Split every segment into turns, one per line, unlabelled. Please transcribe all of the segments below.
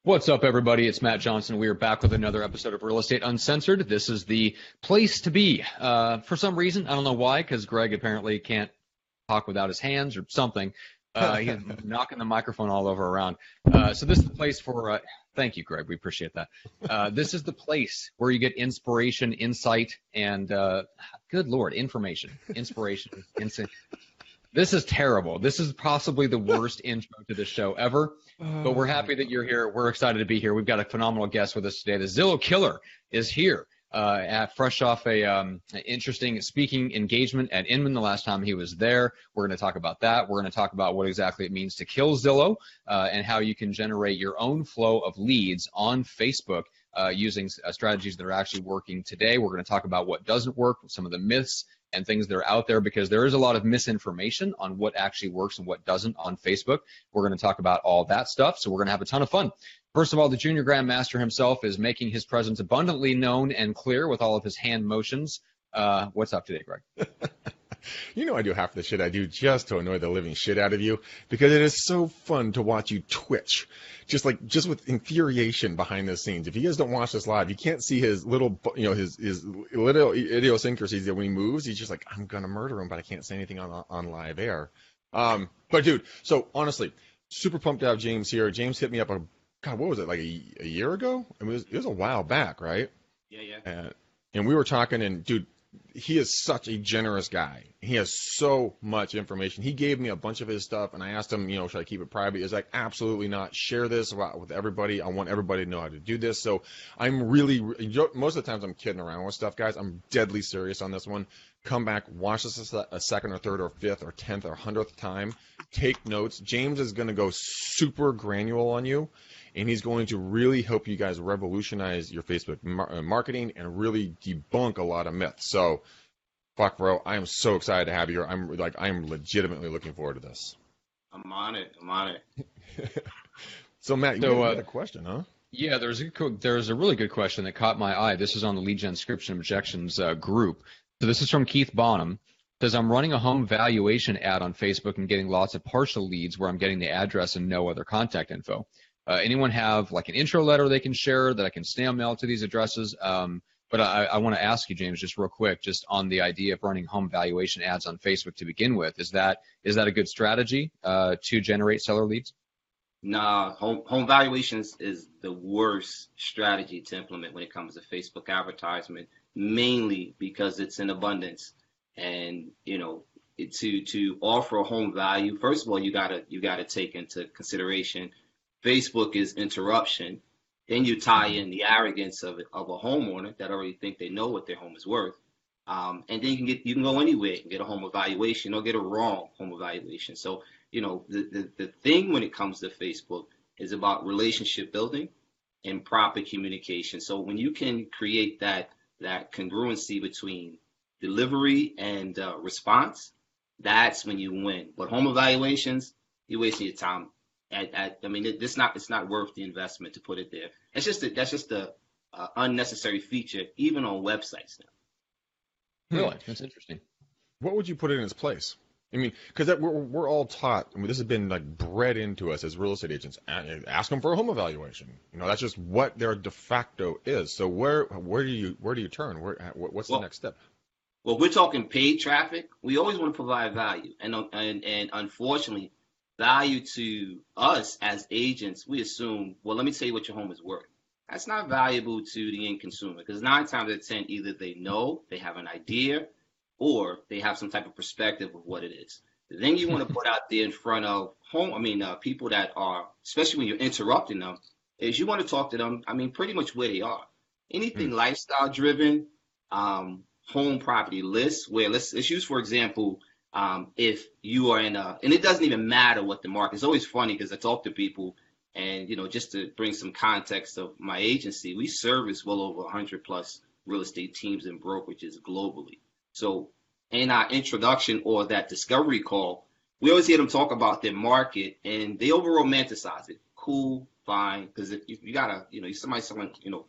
What's up, everybody? It's Matt Johnson. We are back with another episode of Real Estate Uncensored. This is the place to be. For some reason, I don't know why, because Greg apparently can't talk without his hands or something. He's knocking the microphone all over around. So this is the place for, thank you, Greg. We appreciate that. This is the place where you get inspiration, insight, and, good Lord, information, inspiration, insight. This is terrible. This is possibly the worst intro to the show ever, but we're happy that you're here. We're excited to be here. We've got a phenomenal guest with us today. The Zillow Killer is here, fresh off a interesting speaking engagement at Inman the last time he was there. We're going to talk about that. We're going to talk about what exactly it means to kill Zillow and how you can generate your own flow of leads on Facebook using strategies that are actually working today. We're going to talk about what doesn't work, some of the myths and things that are out there, because there is a lot of misinformation on what actually works and what doesn't on Facebook. We're going to talk about all that stuff, so we're going to have a ton of fun. First of all, the Junior Grandmaster himself is making his presence abundantly known and clear with all of his hand motions. What's up today, Greg?
You know I do half the shit I do just to annoy the living shit out of you, because it is so fun to watch you twitch, just with infuriation behind the scenes. If you guys don't watch this live, you can't see his little, his little idiosyncrasies that when he moves, he's just like, I'm gonna murder him, but I can't say anything on live air. But dude, so honestly, super pumped to have James here. James hit me up God, what was it, like a year ago? I mean, it was a while back, right?
Yeah.
And we were talking, and dude, he is such a generous guy. He has so much information. He gave me a bunch of his stuff, and I asked him, should I keep it private? He's like, absolutely not. Share this with everybody. I want everybody to know how to do this. So I'm really, most of the times I'm kidding around with stuff, guys. I'm deadly serious on this one. Come back, watch this a second or third or fifth or 10th or 100th time. Take notes. James is going to go super granular on you, and he's going to really help you guys revolutionize your Facebook marketing and really debunk a lot of myths. So, fuck, bro, I am so excited to have you here. I am legitimately looking forward to this.
I'm on it.
So, Matt, you had a question, huh?
Yeah, there's a really good question that caught my eye. This is on the Lead Gen Description Objections group. So this is from Keith Bonham. Says, I'm running a home valuation ad on Facebook and getting lots of partial leads where I'm getting the address and no other contact info. Anyone have like an intro letter they can share that I can snail mail to these addresses? But I want to ask you, James, just real quick, just on the idea of running home valuation ads on Facebook to begin with. Is that a good strategy to generate seller leads?
Nah, home valuations is the worst strategy to implement when it comes to Facebook advertisement, mainly because it's in abundance. And, to offer a home value, first of all, you gotta take into consideration Facebook is interruption. Then you tie in the arrogance of a homeowner that already think they know what their home is worth. And then you can go anywhere and get a home evaluation or get a wrong home evaluation. So, the thing when it comes to Facebook is about relationship building and proper communication. So when you can create that congruency between delivery and response, that's when you win. But home evaluations, you're wasting your time. It's not worth the investment to put it there. That's just a unnecessary feature, even on websites now.
Really, that's interesting.
What would you put in its place? I mean, because we're all taught. I mean, this has been like bred into us as real estate agents. Ask them for a home evaluation. That's just what their de facto is. So where do you turn? What's the next step?
Well, we're talking paid traffic. We always want to provide value, and unfortunately, value to us as agents, we assume, well, let me tell you what your home is worth. That's not valuable to the end consumer, because 9 times out of 10, either they know, they have an idea, or they have some type of perspective of what it is. The thing you want to put out there in front of people that are, especially when you're interrupting them, is you want to talk to them, pretty much where they are. Anything lifestyle driven, home property lists, where let's use, for example, if you are and it doesn't even matter what the market. It's always funny because I talk to people, and just to bring some context of my agency, we service well over 100 plus real estate teams and brokerages globally. So in our introduction or that discovery call, we always hear them talk about their market, and they over-romanticize it. Cool, fine, because if you got somebody selling, $400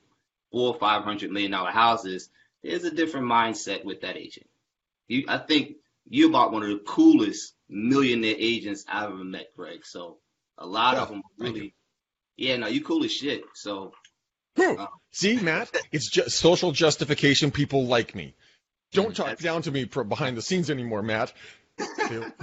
or $500 million houses, there's a different mindset with that agent. I think you're about one of the coolest millionaire agents I've ever met, Greg. So a lot of them really Yeah, no, you cool as shit. So,
See, Matt, it's just social justification. People like me. Don't talk
that's-
down to me behind the scenes anymore, Matt.
Never.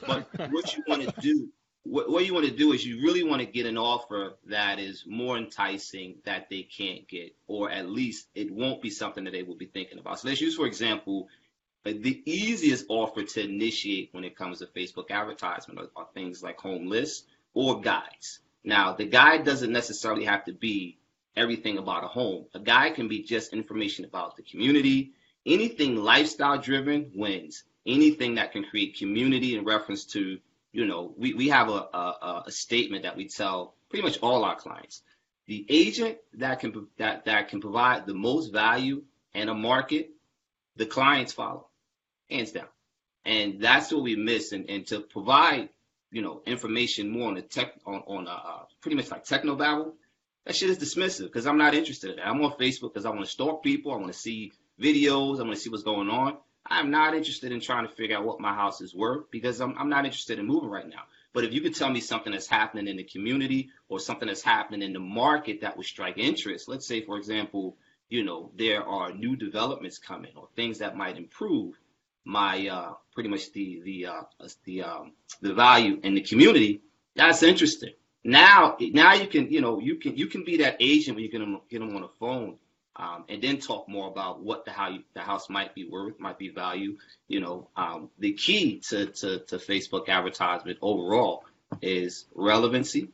but what you want to do, what you want to do is you really want to get an offer that is more enticing that they can't get, or at least it won't be something that they will be thinking about. So let's use, for example, the easiest offer to initiate when it comes to Facebook advertisement are things like home lists or guides. Now, the guide doesn't necessarily have to be everything about a home. A guide can be just information about the community. Anything lifestyle driven wins. Anything that can create community in reference to, we have a statement that we tell pretty much all our clients. The agent that can provide the most value in a market, the clients follow, hands down. And that's what we miss. And to provide, information more on the tech, on pretty much like technobabble, that shit is dismissive because I'm not interested in that. I'm on Facebook because I want to stalk people. I want to see videos. I want to see what's going on. I'm not interested in trying to figure out what my house is worth because I'm not interested in moving right now. But if you could tell me something that's happening in the community or something that's happening in the market that would strike interest, let's say, for example, there are new developments coming or things that might improve my pretty much the value in the community, that's interesting. Now you can you can be that agent where you can get them on the phone. And then talk more about what the house might be worth, might be value. The key to Facebook advertisement overall is relevancy,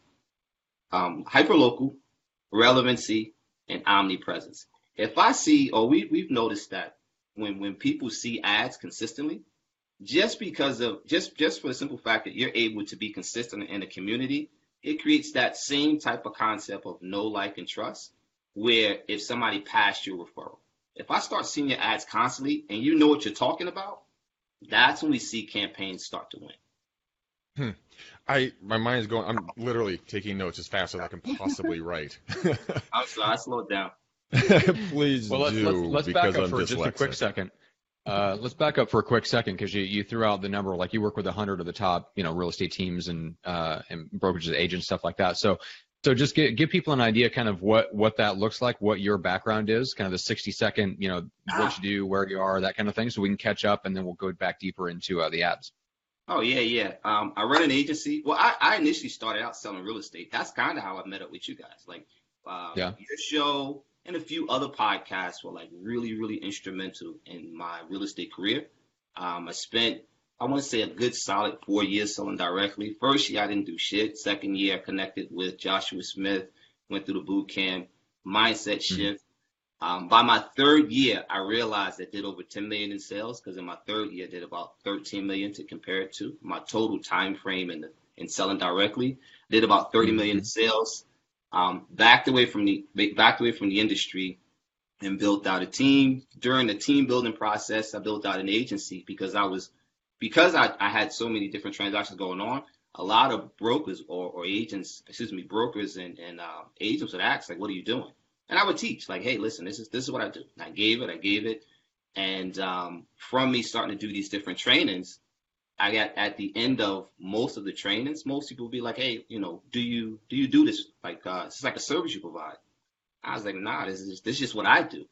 hyperlocal, relevancy, and omnipresence. If I see, or we've noticed that when people see ads consistently, just because of just for the simple fact that you're able to be consistent in a community, it creates that same type of concept of know, like, and trust. Where if somebody passed your referral, if I start seeing your ads constantly and you know what you're talking about, that's when we see campaigns start to win.
My mind is going. I'm literally taking notes as fast as I can possibly write.
I'm sorry, I slowed down.
Please do.
Let's back up for just a quick second. Let's back up for a quick second because you threw out the number, like you work with 100 of the top, real estate teams and brokerages, agents, stuff like that. So just give people an idea kind of what that looks like, what your background is, kind of the 60-second, what you do, where you are, that kind of thing, so we can catch up, and then we'll go back deeper into the ads.
Oh, yeah. I run an agency. Well, I initially started out selling real estate. That's kind of how I met up with you guys. Like your show and a few other podcasts were like really, really instrumental in my real estate career. I spent, I want to say, a good solid 4 years selling directly. First year, I didn't do shit. Second year, I connected with Joshua Smith, went through the boot camp, mindset shift. By my third year, I realized I did over 10 million in sales because in my third year, I did about 13 million to compare it to. My total time frame in selling directly, did about 30 million in sales. Backed away from the industry and built out a team. During the team building process, I built out an agency because I had so many different transactions going on. A lot of brokers or agents, brokers and agents would ask, like, what are you doing? And I would teach, like, hey, listen, this is what I do. And I gave it. And from me starting to do these different trainings, I got at the end of most of the trainings, most people would be like, hey, do you do this? Like, it's like a service you provide. I was like, nah, this is just what I do.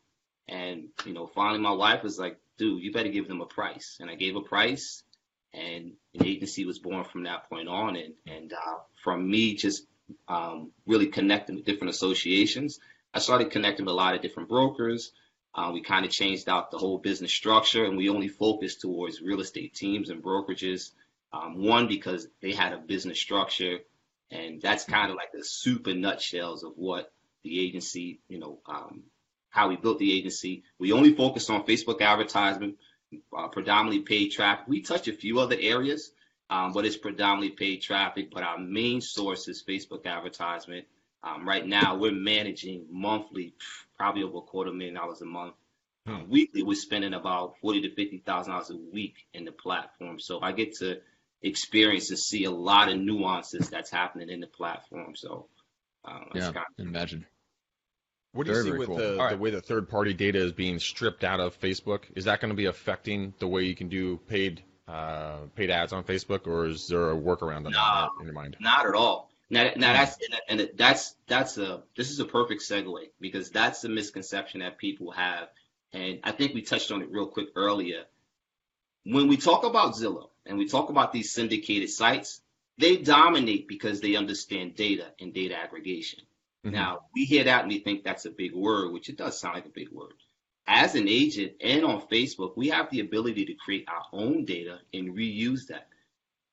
And, finally my wife was like, dude, you better give them a price. And I gave a price, and an agency was born from that point on. And from me just really connecting with different associations, I started connecting with a lot of different brokers. We kind of changed out the whole business structure, and we only focused towards real estate teams and brokerages. One, because they had a business structure, and that's kind of like the super nutshells of what the agency, how we built the agency. We only focused on Facebook advertisement, predominantly paid traffic. We touch a few other areas, but it's predominantly paid traffic. But our main source is Facebook advertisement. Right now, we're managing monthly, probably over $250,000 a month. Weekly, we're spending about $40,000 to $50,000 a week in the platform. So I get to experience and see a lot of nuances that's happening in the platform. So
imagine.
What do you see with
cool.
the way the third-party data is being stripped out of Facebook? Is that going to be affecting the way you can do paid ads on Facebook, or is there a workaround on that in your mind?
Not at all. This is a perfect segue, because that's the misconception that people have, and I think we touched on it real quick earlier. When we talk about Zillow and we talk about these syndicated sites, they dominate because they understand data and data aggregation.
Mm-hmm.
Now, we hear that and we think that's a big word, which it does sound like a big word. As an agent and on Facebook, we have the ability to create our own data and reuse that.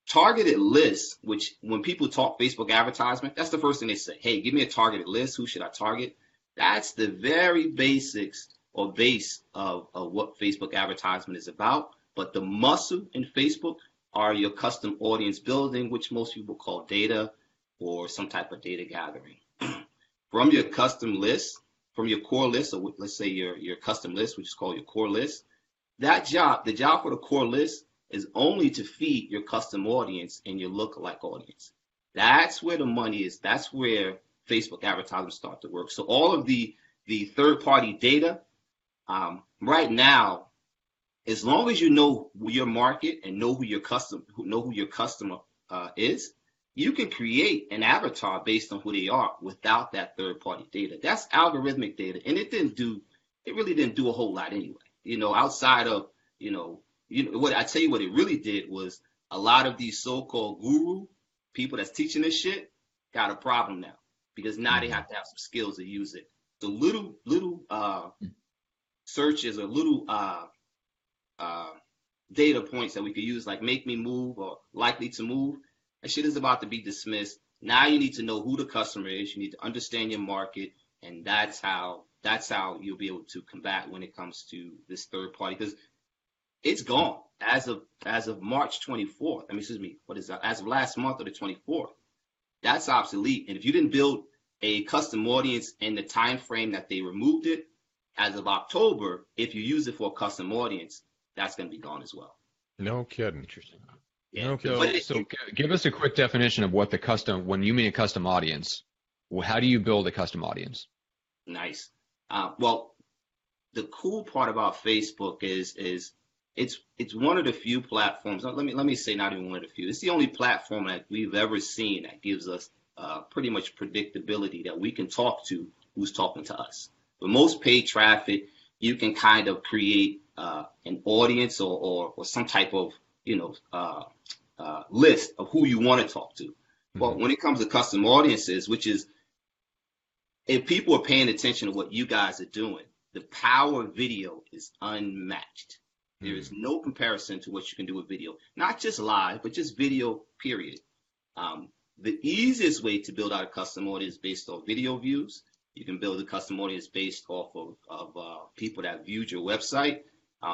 Targeted lists, which when people talk Facebook advertisement, that's the first thing they say. Hey, give me a targeted list. Who should I target? That's the very basics or base of what Facebook advertisement is about. But the muscle in Facebook are your custom audience building, which most people call data or some type of data gathering. From your custom list, from your core list, or let's say your custom list, which is called your core list, the job for the core list is only to feed your custom audience and your lookalike audience. That's where the money is. That's where Facebook advertisements start to work. So all of the third-party data, right now, as long as you know your market and know who your customer is, you can create an avatar based on who they are without that third-party data. That's algorithmic data, and it really didn't do a whole lot anyway. Outside of what I tell you, what it really did was a lot of these so-called guru people that's teaching this shit got a problem now, because now they have to have some skills to use it. So little searches or little data points that we could use, like make me move or likely to move, that shit is about to be dismissed. Now you need to know who the customer is. You need to understand your market, and that's how you'll be able to combat when it comes to this third party, because it's gone as of March 24th. What is that? As of last month, or the 24th. That's obsolete. And if you didn't build a custom audience in the time frame that they removed it, as of October, if you use it for a custom audience, that's going to be gone as well.
No kidding.
Interesting.
Yeah.
Okay.
So give us a quick definition of what when you mean a custom audience, how do you build a custom audience?
Nice. Well, the cool part about Facebook is it's one of the few platforms. Let me say, not even one of the few. It's the only platform that we've ever seen that gives us pretty much predictability that we can talk to who's talking to us. But most paid traffic, you can kind of create an audience or some type of list of who you want to talk to. Mm-hmm. But when it comes to custom audiences, which is, if people are paying attention to what you guys are doing, the power of video is unmatched. There is no comparison to what you can do with video, not just live, but just video, period. The easiest way to build out a custom audience is based on video views. You can build a custom audience based off of people that viewed your website,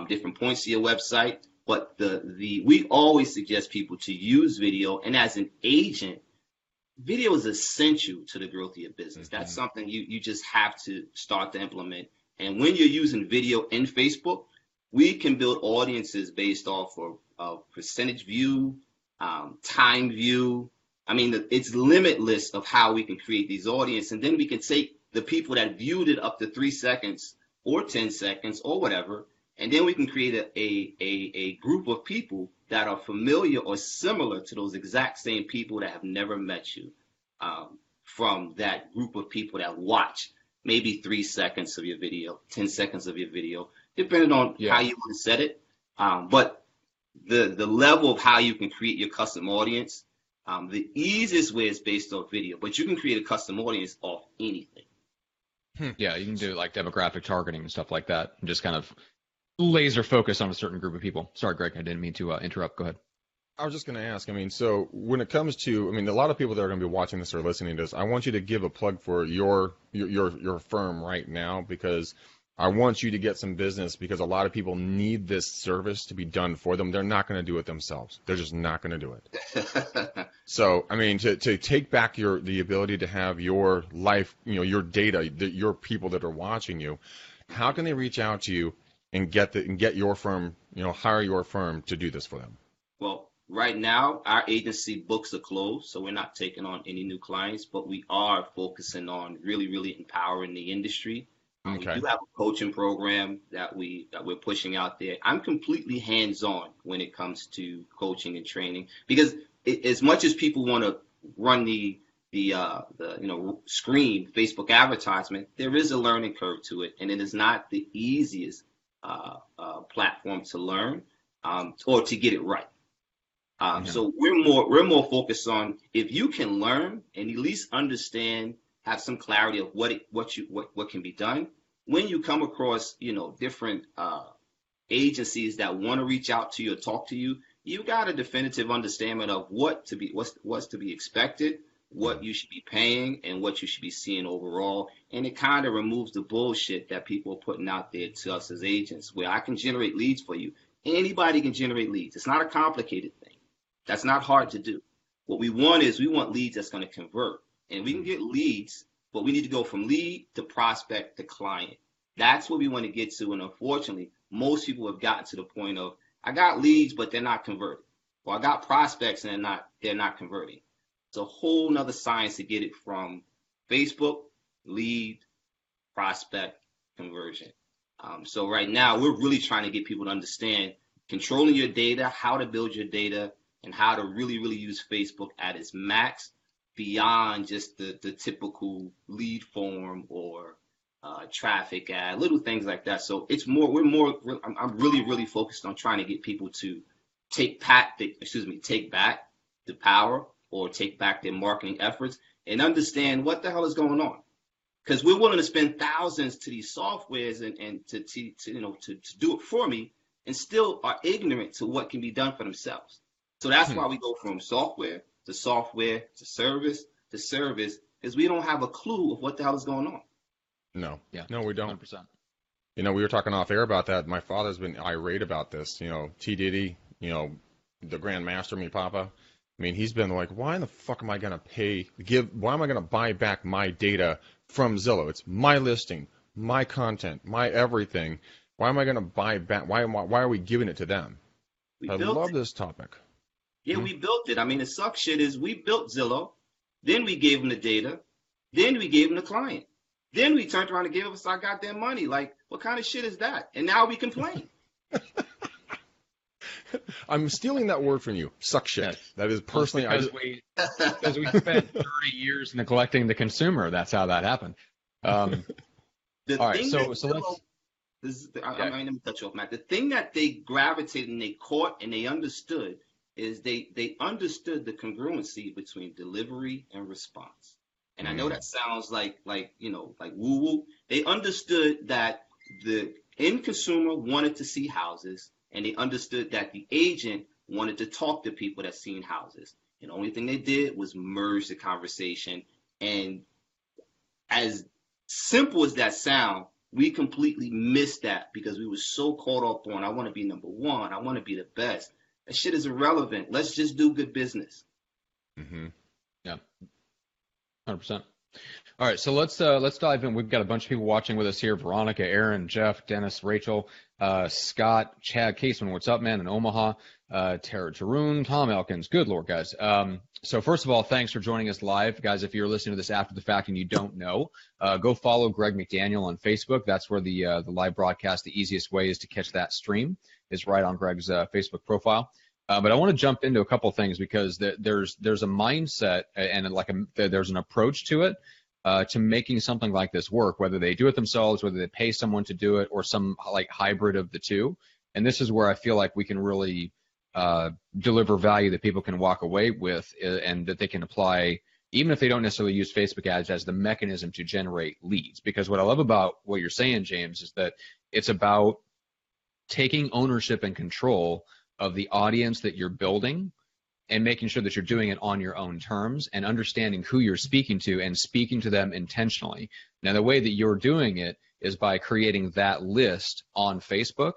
different points of your website. But we always suggest people to use video, and as an agent, video is essential to the growth of your business. Mm-hmm. That's something you just have to start to implement. And when you're using video in Facebook, we can build audiences based off of percentage view, time view. It's limitless of how we can create these audiences. And then we can take the people that viewed it up to 3 seconds or 10 seconds or whatever, and then we can create a group of people that are familiar or similar to those exact same people that have never met you, from that group of people that watch maybe 3 seconds of your video, 10 seconds of your video, depending on how you want to set it. But the level of how you can create your custom audience, the easiest way is based off video, but you can create a custom audience off anything.
Yeah, you can do like demographic targeting and stuff like that, and just kind of laser focus on a certain group of people. Sorry, Greg, I didn't mean to interrupt. Go ahead.
I was just going to ask, so when it comes to, a lot of people that are going to be watching this or listening to this, I want you to give a plug for your firm right now, because I want you to get some business, because a lot of people need this service to be done for them. They're not going to do it themselves. They're just not going to do it. So, to take back the ability to have your life, your data, your people that are watching you, how can they reach out to you and get your firm, hire your firm to do this for them? Well,
right now, our agency books are closed, so we're not taking on any new clients, but we are focusing on really, really empowering the industry. Okay. We do have a coaching program that we're pushing out there. I'm completely hands-on when it comes to coaching and training, because as much as people want to run the screen Facebook advertisement, there is a learning curve to it, and it is not the easiest platform to learn or to get it right. So we're more focused on, if you can learn and at least understand, have some clarity of what can be done. When you come across different agencies that want to reach out to you or talk to you, you got a definitive understanding of what's to be expected, what you should be paying, and what you should be seeing overall. And it kind of removes the bullshit that people are putting out there to us as agents, where I can generate leads for you. Anybody can generate leads. It's not a complicated thing. That's not hard to do. What we want leads that's going to convert. And we can get leads, but we need to go from lead to prospect to client. That's what we want to get to. And unfortunately, most people have gotten to the point of, I got leads, but they're not converting. Or I got prospects and they're not converting. It's a whole nother science to get it from Facebook, lead, prospect, conversion. So right now, we're really trying to get people to understand controlling your data, how to build your data, and how to really, really use Facebook at its max beyond just the typical lead form or traffic ad, little things like that. So it's more, I'm really, really focused on trying to get people to take back the power, or take back their marketing efforts and understand what the hell is going on. Because we're willing to spend thousands to these softwares and to do it for me, and still are ignorant to what can be done for themselves. So that's why we go from software to service to service, is we don't have a clue of what the hell is going on.
No, we don't.
100%.
We were talking off air about that. My father's been irate about this. T. Diddy, the Grand Master, me papa. I mean, he's been like, why in the fuck am I going to why am I going to buy back my data from Zillow? It's my listing, my content, my everything. Why am I going to buy back? Why are we giving it to them? I love this topic.
Yeah, we built it. I mean, the suck shit is we built Zillow, then we gave them the data, then we gave them the client. Then we turned around and gave us our goddamn money. Like, what kind of shit is that? And now we complain.
I'm stealing that word from you. Suck shit. Yes. That is personally. Because we spent 30 years neglecting the consumer. That's how that happened. All right. So let's.
Let me cut you off, Matt. The thing that they gravitated and they caught and they understood is they understood the congruency between delivery and response. And I know that sounds like woo-woo. They understood that the end consumer wanted to see houses, and they understood that the agent wanted to talk to people that seen houses. And the only thing they did was merge the conversation. And as simple as that sound, we completely missed that because we were so caught up on, I want to be number one, I want to be the best. That shit is irrelevant. Let's just do good business.
Mm-hmm. Yeah. 100%. All right, so let's dive in. We've got a bunch of people watching with us here: Veronica, Aaron, Jeff, Dennis, Rachel, Scott, Chad Caseman. What's up, man? In Omaha, Tara Tarun, Tom Elkins. Good Lord, guys. So first of all, thanks for joining us live, guys. If you're listening to this after the fact and you don't know, go follow Greg McDaniel on Facebook. That's where the live broadcast. The easiest way is to catch that stream is right on Greg's Facebook profile. But I want to jump into a couple of things because there's a mindset and there's an approach to it, to making something like this work, whether they do it themselves, whether they pay someone to do it, or some like hybrid of the two. And this is where I feel like we can really deliver value that people can walk away with, and that they can apply, even if they don't necessarily use Facebook ads as the mechanism to generate leads. Because what I love about what you're saying, James, is that it's about taking ownership and control of the audience that you're building and making sure that you're doing it on your own terms and understanding who you're speaking to and speaking to them intentionally. Now, the way that you're doing it is by creating that list on Facebook.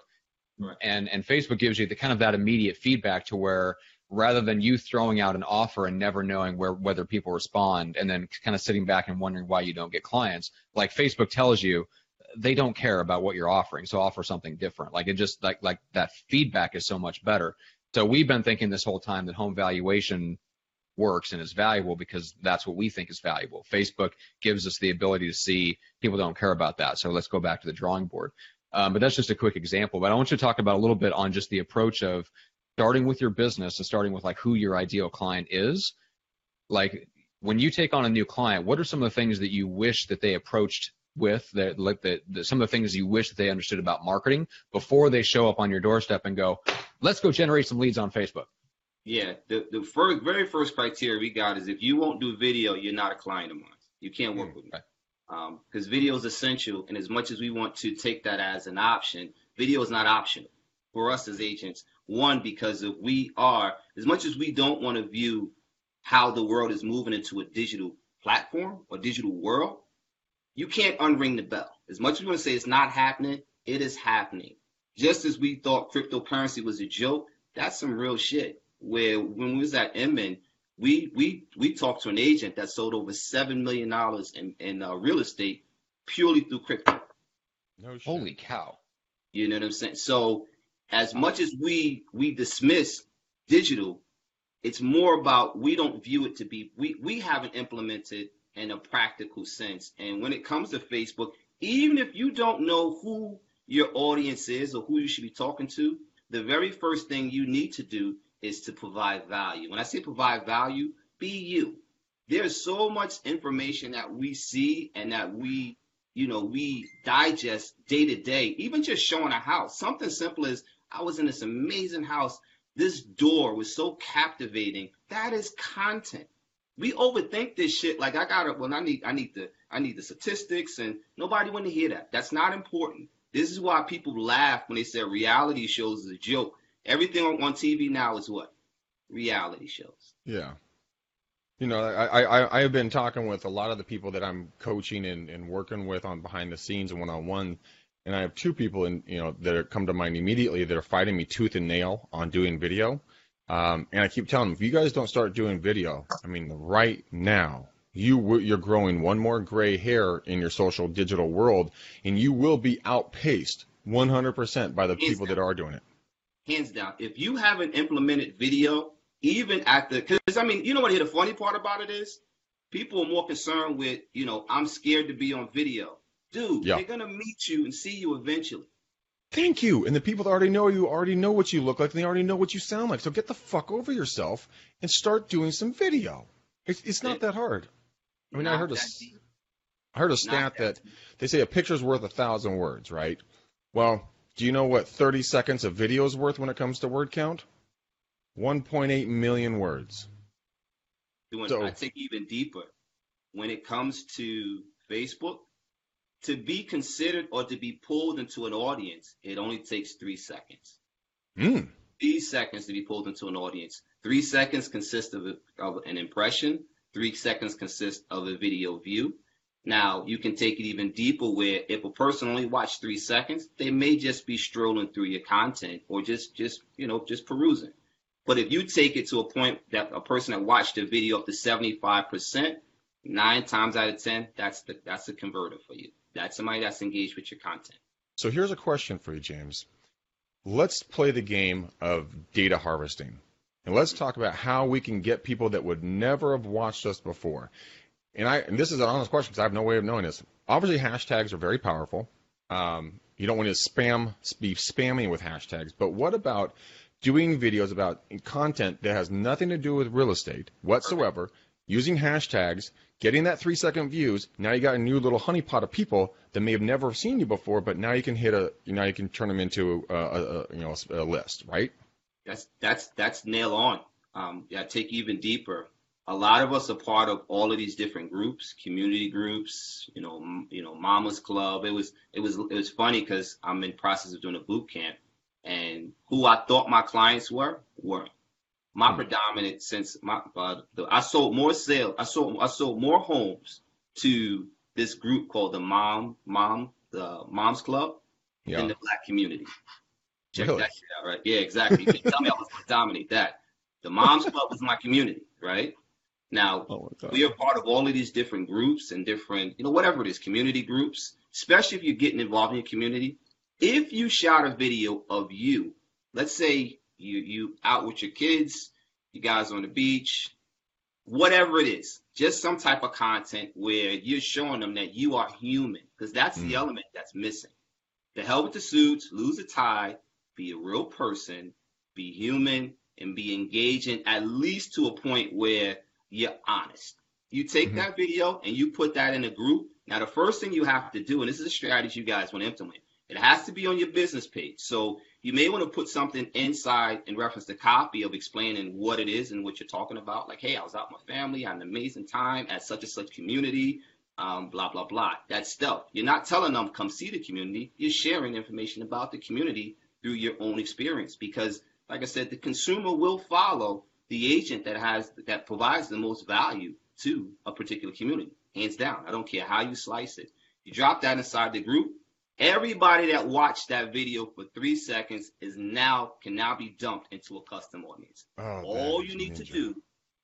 Right. And Facebook gives you the kind of that immediate feedback to where, rather than you throwing out an offer and never knowing whether people respond and then kind of sitting back and wondering why you don't get clients, like Facebook tells you, they don't care about what you're offering, so offer something different. Like it just like that feedback is so much better. So we've been thinking this whole time that home valuation works and is valuable because that's what we think is valuable. Facebook gives us the ability to see people don't care about that. So let's go back to the drawing board. But that's just a quick example. But I want you to talk about a little bit on just the approach of starting with your business and starting with like who your ideal client is. Like when you take on a new client, what are some of the things that you wish that they approached with, that like some of the things you wish that they understood about marketing before they show up on your doorstep and go, let's go generate some leads on Facebook?
Yeah, the very first criteria we got is if you won't do video, you're not a client of mine. You can't work with me. Because video is essential, and as much as we want to take that as an option, video is not optional for us as agents. One, because if we are, as much as we don't want to view how the world is moving into a digital platform or digital world, you can't unring the bell. As much as we want to say it's not happening, it is happening. Just as we thought cryptocurrency was a joke, that's some real shit. Where when we was at Inman, we talked to an agent that sold over $7 million in real estate purely through crypto.
No shit.
Holy cow.
You know what I'm saying? So as much as we dismiss digital, it's more about we don't view it to be, we haven't implemented in a practical sense. And when it comes to Facebook, even if you don't know who your audience is or who you should be talking to, the very first thing you need to do is to provide value. When I say provide value, be you. There's so much information that we see and that we digest day to day, even just showing a house. Something simple as, I was in this amazing house. This door was so captivating. That is content. We overthink this shit. Like I need the statistics, and nobody want to hear that. That's not important. This is why people laugh when they say reality shows is a joke. Everything on TV now is what? Reality shows.
Yeah. You know, I've been talking with a lot of the people that I'm coaching and working with on behind the scenes and one-on-one, and I have two people that come to mind immediately that are fighting me tooth and nail on doing video. And I keep telling them, if you guys don't start doing video, I mean, right now, you're growing one more gray hair in your social digital world, and you will be outpaced 100% by the people that are doing it.
Hands down. If you haven't implemented video, even because I mean, you know what the funny part about it is? People are more concerned with, I'm scared to be on video. Dude, They're going to meet you and see you eventually.
Thank you. And the people that already know you already know what you look like, and they already know what you sound like. So get the fuck over yourself and start doing some video. It's not that hard. I mean, I heard a stat that they say a picture's worth 1,000 words, right? Well, do you know what 30 seconds of video is worth when it comes to word count? 1.8 million words.
I take even deeper. When it comes to Facebook, to be considered or to be pulled into an audience, it only takes 3 seconds. 3 seconds to be pulled into an audience. 3 seconds consists of an impression. 3 seconds consists of a video view. Now, you can take it even deeper where if a person only watched 3 seconds, they may just be strolling through your content or just perusing. But if you take it to a point that a person that watched the video up to 75%, 9 times out of 10, that's a converter for you. That's somebody that's engaged with your content.
So here's a question for you, James. Let's play the game of data harvesting. And let's talk about how we can get people that would never have watched us before. And this is an honest question because I have no way of knowing this. Obviously, hashtags are very powerful. You don't want to be spamming with hashtags. But what about doing videos about content that has nothing to do with real estate whatsoever, using hashtags, getting that 3-second views? Now you got a new little honeypot of people that may have never seen you before, but now you can you can turn them into a list, right?
That's nail on. Take even deeper. A lot of us are part of all of these different groups, community groups, Mama's Club. It was funny because I'm in process of doing a boot camp, and who I thought my clients weren't. My predominant since I sold more homes to this group called the Mom's Club in the Black community. Check that shit out, right? Yeah, exactly. You can tell me I was going to dominate that. The Mom's Club was my community, right? Now, we are part of all of these different groups and different, whatever it is, community groups, especially if you're getting involved in your community. If you shot a video of you, let's say you out with your kids, you guys on the beach, whatever it is, just some type of content where you're showing them that you are human, because that's the element that's missing. The hell with the suits, lose the tie, be a real person, be human, and be engaging at least to a point where you're honest. You take that video and you put that in a group. Now, the first thing you have to do, and this is a strategy you guys want to implement, it has to be on your business page. So you may want to put something inside in reference to copy of explaining what it is and what you're talking about. Like, hey, I was out with my family, I had an amazing time at such and such community, blah, blah, blah. That stuff. You're not telling them, come see the community. You're sharing information about the community through your own experience. Because, like I said, the consumer will follow the agent that provides the most value to a particular community. Hands down. I don't care how you slice it. You drop that inside the group. Everybody that watched that video for 3 seconds can now be dumped into a custom audience. All you need to do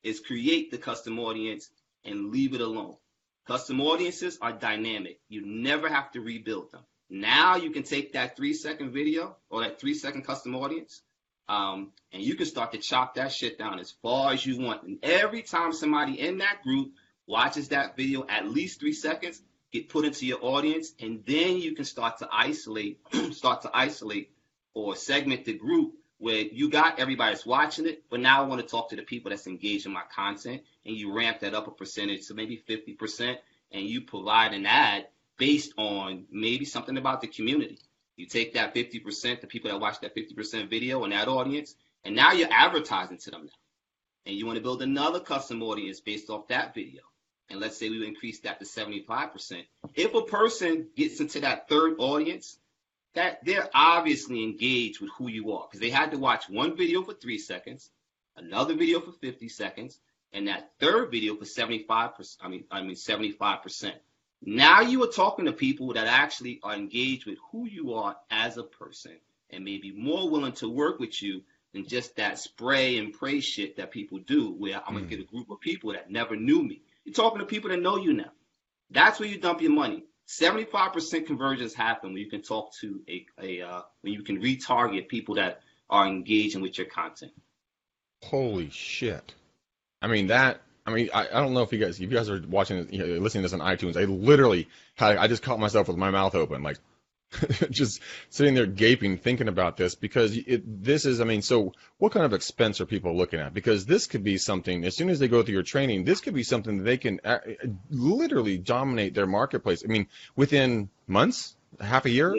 is create the custom audience and leave it alone. Custom audiences are dynamic. You never have to rebuild them. Now you can take that 3-second video or that 3-second custom audience, and you can start to chop that shit down as far as you want. And every time somebody in that group watches that video at least 3 seconds, get put into your audience, and then you can start to isolate or segment the group where you got everybody that's watching it, but now I want to talk to the people that's engaged in my content, and you ramp that up a percentage to maybe 50%, and you provide an ad based on maybe something about the community. You take that 50%, the people that watch that 50% video and that audience, and now you're advertising to them now. And you want to build another custom audience based off that video. And let's say we increase that to 75%. If a person gets into that third audience, that they're obviously engaged with who you are, because they had to watch one video for 3 seconds, another video for 50 seconds, and that third video for 75%. Now you are talking to people that actually are engaged with who you are as a person and maybe more willing to work with you than just that spray and pray shit that people do, where I'm going to get a group of people that never knew me. You're talking to people that know you now. That's where you dump your money. 75% conversions happen when you can talk to when you can retarget people that are engaging with your content.
Holy shit! I don't know if you guys are watching, listening to this on iTunes. I just caught myself with my mouth open, like just sitting there gaping, thinking about this, because so what kind of expense are people looking at? Because this could be something, as soon as they go through your training, this could be something that they can literally dominate their marketplace. I mean, within months, half a year.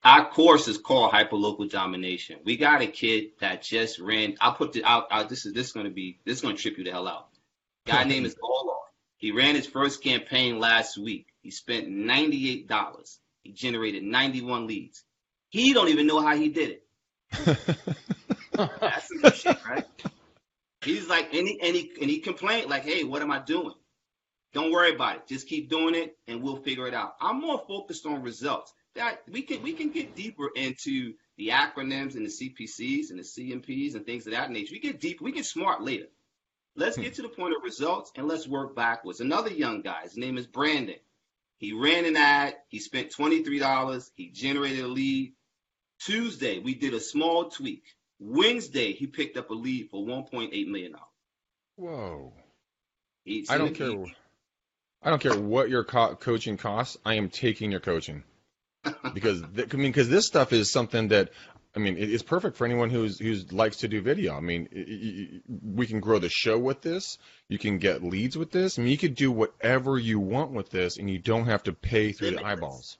Our course is called Hyperlocal Domination. We got a kid that just ran. I'll put it out. This is going to trip you the hell out. Guy name is Olaf. He ran his first campaign last week. He spent $98. He generated 91 leads. He don't even know how he did it. That's some shit, right? He's like, and he complained like, hey, what am I doing? Don't worry about it. Just keep doing it, and we'll figure it out. I'm more focused on results. That we can get deeper into the acronyms and the CPCs and the CMPs and things of that nature. We get deep. We get smart later. Let's get to the point of results, and let's work backwards. Another young guy, his name is Brandon. He ran an ad. He spent $23. He generated a lead. Tuesday, we did a small tweak. Wednesday, he picked up a lead for $1.8 million.
Whoa. I don't care what your coaching costs. I am taking your coaching. Because this stuff is something that, it's perfect for anyone who likes to do video. We can grow the show with this. You can get leads with this. You could do whatever you want with this, and you don't have to pay through the eyeballs.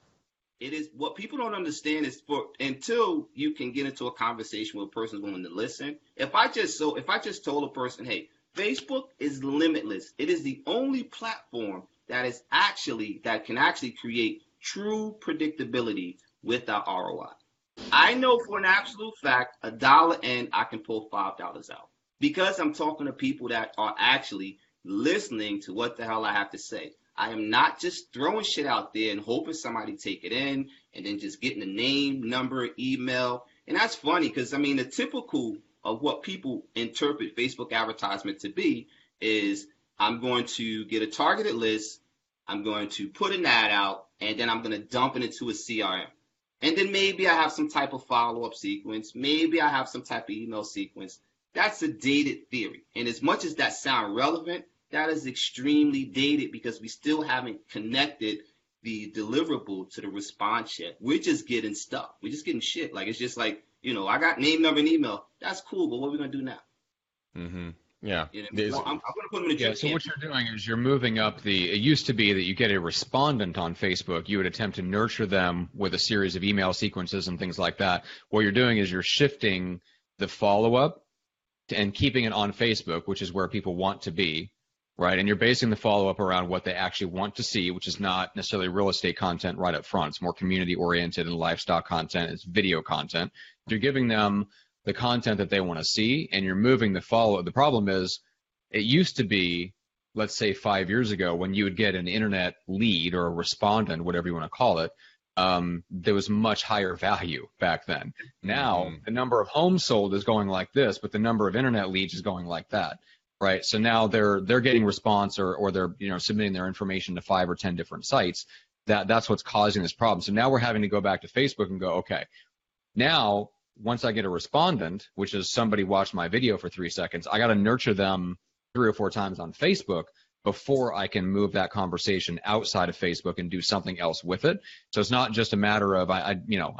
It is what people don't understand is until you can get into a conversation with a person willing to listen. If I just told a person, hey, Facebook is limitless. It is the only platform that can actually create true predictability with our ROI. I know for an absolute fact, $1 in, I can pull $5 out because I'm talking to people that are actually listening to what the hell I have to say. I am not just throwing shit out there and hoping somebody take it in and then just getting a name, number, email. And that's funny because, the typical of what people interpret Facebook advertisement to be is I'm going to get a targeted list, I'm going to put an ad out, and then I'm going to dump it into a CRM. And then maybe I have some type of follow-up sequence. Maybe I have some type of email sequence. That's a dated theory. And as much as that sounds relevant, that is extremely dated because we still haven't connected the deliverable to the response yet. We're just getting stuff. We're just getting shit. Like, it's just like, I got name, number, and email. That's cool, but what are we going to do now?
Mm-hmm. Yeah.
You know, well, I'm going to put them in the
Yeah,
gym.
so what you're doing is you're moving up it used to be that you get a respondent on Facebook, you would attempt to nurture them with a series of email sequences and things like that. What you're doing is you're shifting the follow-up and keeping it on Facebook, which is where people want to be, right? And you're basing the follow-up around what they actually want to see, which is not necessarily real estate content right up front. It's more community-oriented and lifestyle content. It's video content. You're giving them the content that they want to see, and you're moving the follow-up. The problem is it used to be, let's say 5 years ago, when you would get an internet lead or a respondent, whatever you want to call it, there was much higher value back then. Now, the number of homes sold is going like this, but the number of internet leads is going like that, right? So now they're getting response or they're submitting their information to 5 or 10 different sites. That's what's causing this problem. So now we're having to go back to Facebook and go, okay, now once I get a respondent, which is somebody watched my video for 3 seconds, I got to nurture them 3 or 4 times on Facebook before I can move that conversation outside of Facebook and do something else with it. So it's not just a matter of I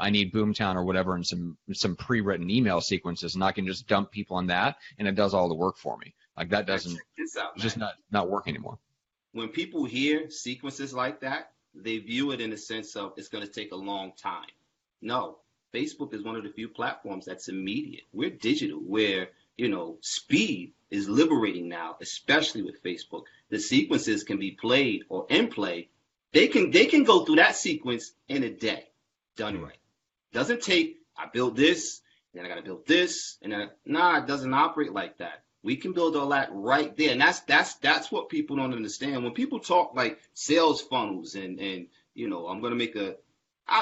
need Boomtown or whatever and some pre-written email sequences, and I can just dump people on that and it does all the work for me. Like that doesn't, it's just not work anymore.
When people hear sequences like that, they view it in the sense of it's going to take a long time. No, Facebook is one of the few platforms that's immediate. We're digital, where speed is liberating now, especially with Facebook. The sequences can be played or in play. They can go through that sequence in a day, done right. Doesn't take, I built this, then I got to build this, and then, it doesn't operate like that. We can build all that right there, and that's what people don't understand. When people talk like sales funnels and I'm going to make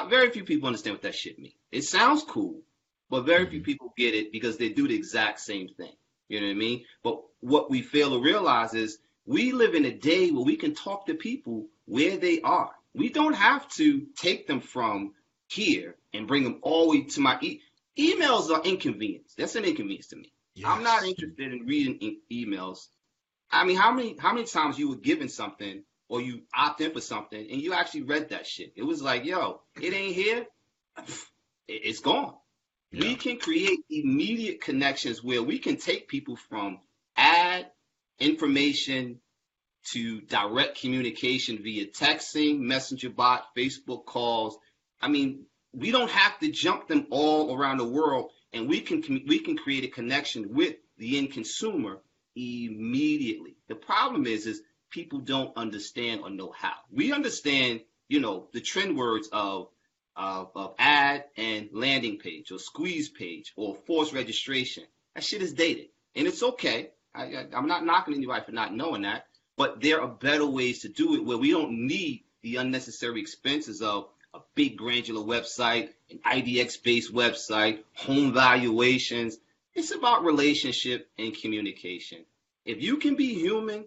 very few people understand what that shit means. It sounds cool, but very few people get it because they do the exact same thing. You know what I mean? But what we fail to realize is we live in a day where we can talk to people where they are. We don't have to take them from here and bring them all the way to my emails are inconvenience. That's an inconvenience to me. Yes. I'm not interested in reading emails. I mean, how many times you were given something or you opt in for something and you actually read that shit? It was like, yo, it ain't here. It's gone. Yeah. We can create immediate connections where we can take people from ad information to direct communication via texting, messenger bot, Facebook calls. I mean, we don't have to jump them all around the world, and we can create a connection with the end consumer immediately. The problem is people don't understand or know how. We understand, the trend words of ad and landing page or squeeze page or forced registration. That shit is dated, and it's okay. I'm not knocking anybody for not knowing that, but there are better ways to do it where we don't need the unnecessary expenses of a big granular website, an IDX-based website, home valuations. It's about relationship and communication. If you can be human,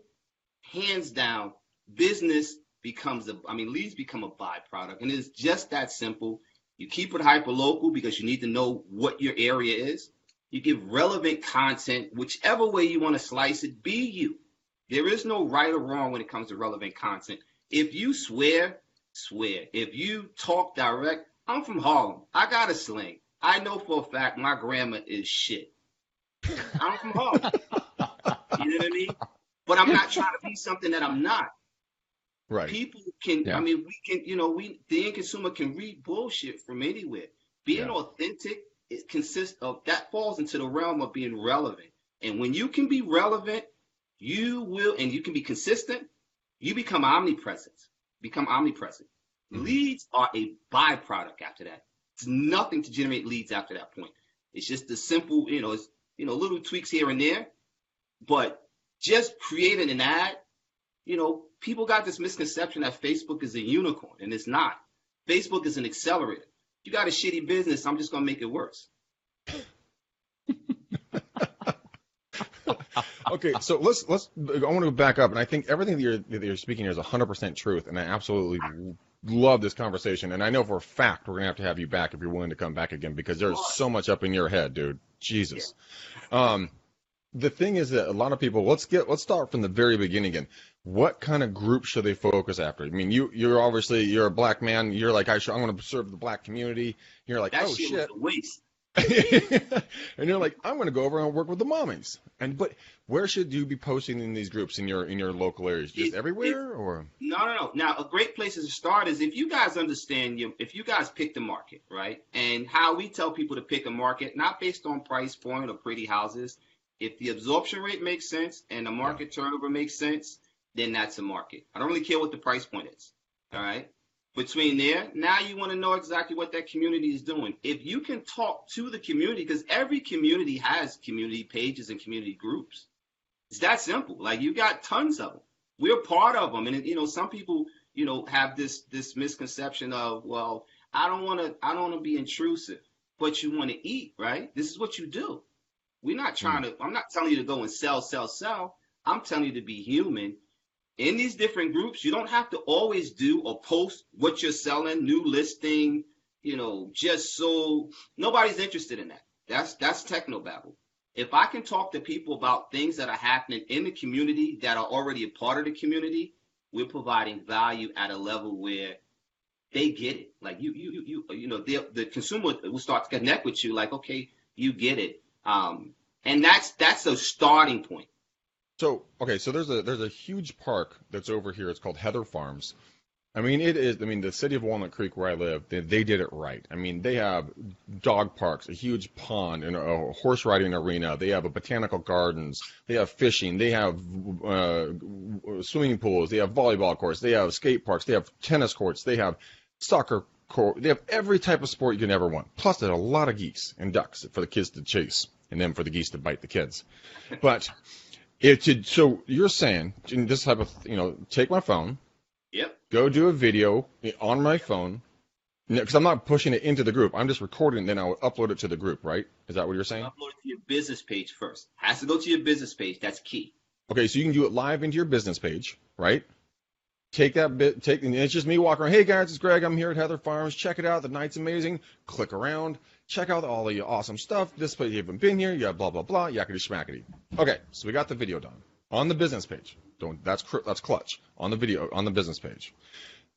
hands down, business leads become a byproduct, and it's just that simple. You keep it hyper local because you need to know what your area is. You give relevant content, whichever way you want to slice it, be you. There is no right or wrong when it comes to relevant content. If you swear. If you talk direct, I'm from Harlem. I got a slang. I know for a fact my grammar is shit. I'm from Harlem. You know what I mean? But I'm not trying to be something that I'm not.
Right.
People can, yeah. We can, the end consumer can read bullshit from anywhere. Being authentic, that falls into the realm of being relevant. And when you can be relevant, and you can be consistent, you become omnipresent. Mm-hmm. Leads are a byproduct after that. It's nothing to generate leads after that point. It's just the simple, little tweaks here and there. But just creating an ad, people got this misconception that Facebook is a unicorn, and it's not. Facebook is an accelerator. You got a shitty business, I'm just going to make it worse.
Okay, so let's. I want to back up, and I think everything that you're speaking here is 100% truth, and I absolutely love this conversation. And I know for a fact we're gonna have to have you back if you're willing to come back again, because there's so much up in your head, dude. Jesus. Yeah. The thing is that a lot of people. Let's start from the very beginning again. What kind of group should they focus after? I mean, you're obviously a black man. You're like, I want to serve the black community. You're like,
that
oh
shit. Was a waste.
And you're like, I'm going to go over and work with the mommies. But where should you be posting in these groups in your local areas? Just everywhere, or?
No. Now, a great place to start is if you guys understand if you guys pick the market, right? And how we tell people to pick a market, not based on price point or pretty houses. If the absorption rate makes sense and the market turnover makes sense, then that's a market. I don't really care what the price point is. All right. Between there, now you want to know exactly what that community is doing. If you can talk to the community, because every community has community pages and community groups. It's that simple. Like, you got tons of them. We're part of them. And, some people, have this misconception of, well, I don't want to be intrusive, but you want to eat, right? This is what you do. We're not I'm not telling you to go and sell. I'm telling you to be human. In these different groups, you don't have to always do or post what you're selling, new listing, just so nobody's interested in that. That's technobabble. If I can talk to people about things that are happening in the community that are already a part of the community, we're providing value at a level where they get it. Like the consumer will start to connect with you. Like, okay, you get it. And that's a starting point.
So, okay, so there's a huge park that's over here. It's called Heather Farms. The city of Walnut Creek, where I live, they did it right. They have dog parks, a huge pond, and a horse riding arena. They have botanical gardens. They have fishing. They have swimming pools. They have volleyball courts. They have skate parks. They have tennis courts. They have soccer court. They have every type of sport you can ever want. Plus, there's a lot of geese and ducks for the kids to chase, and then for the geese to bite the kids. But so you're saying, in this type of, take my phone.
Yep.
Go do a video on my phone, because I'm not pushing it into the group. I'm just recording, then I'll upload it to the group, right? Is that what you're saying?
Upload it to your business page first. Has to go to your business page. That's key.
Okay, so you can do it live into your business page, right? And it's just me walking around. Hey guys, it's Greg. I'm here at Heather Farms. Check it out. The night's amazing. Click around. Check out all the awesome stuff. This place, you haven't been here. Yeah, blah, blah, blah. Yakety schmackety. Okay, so we got the video done on the business page. That's clutch. On the video, on the business page.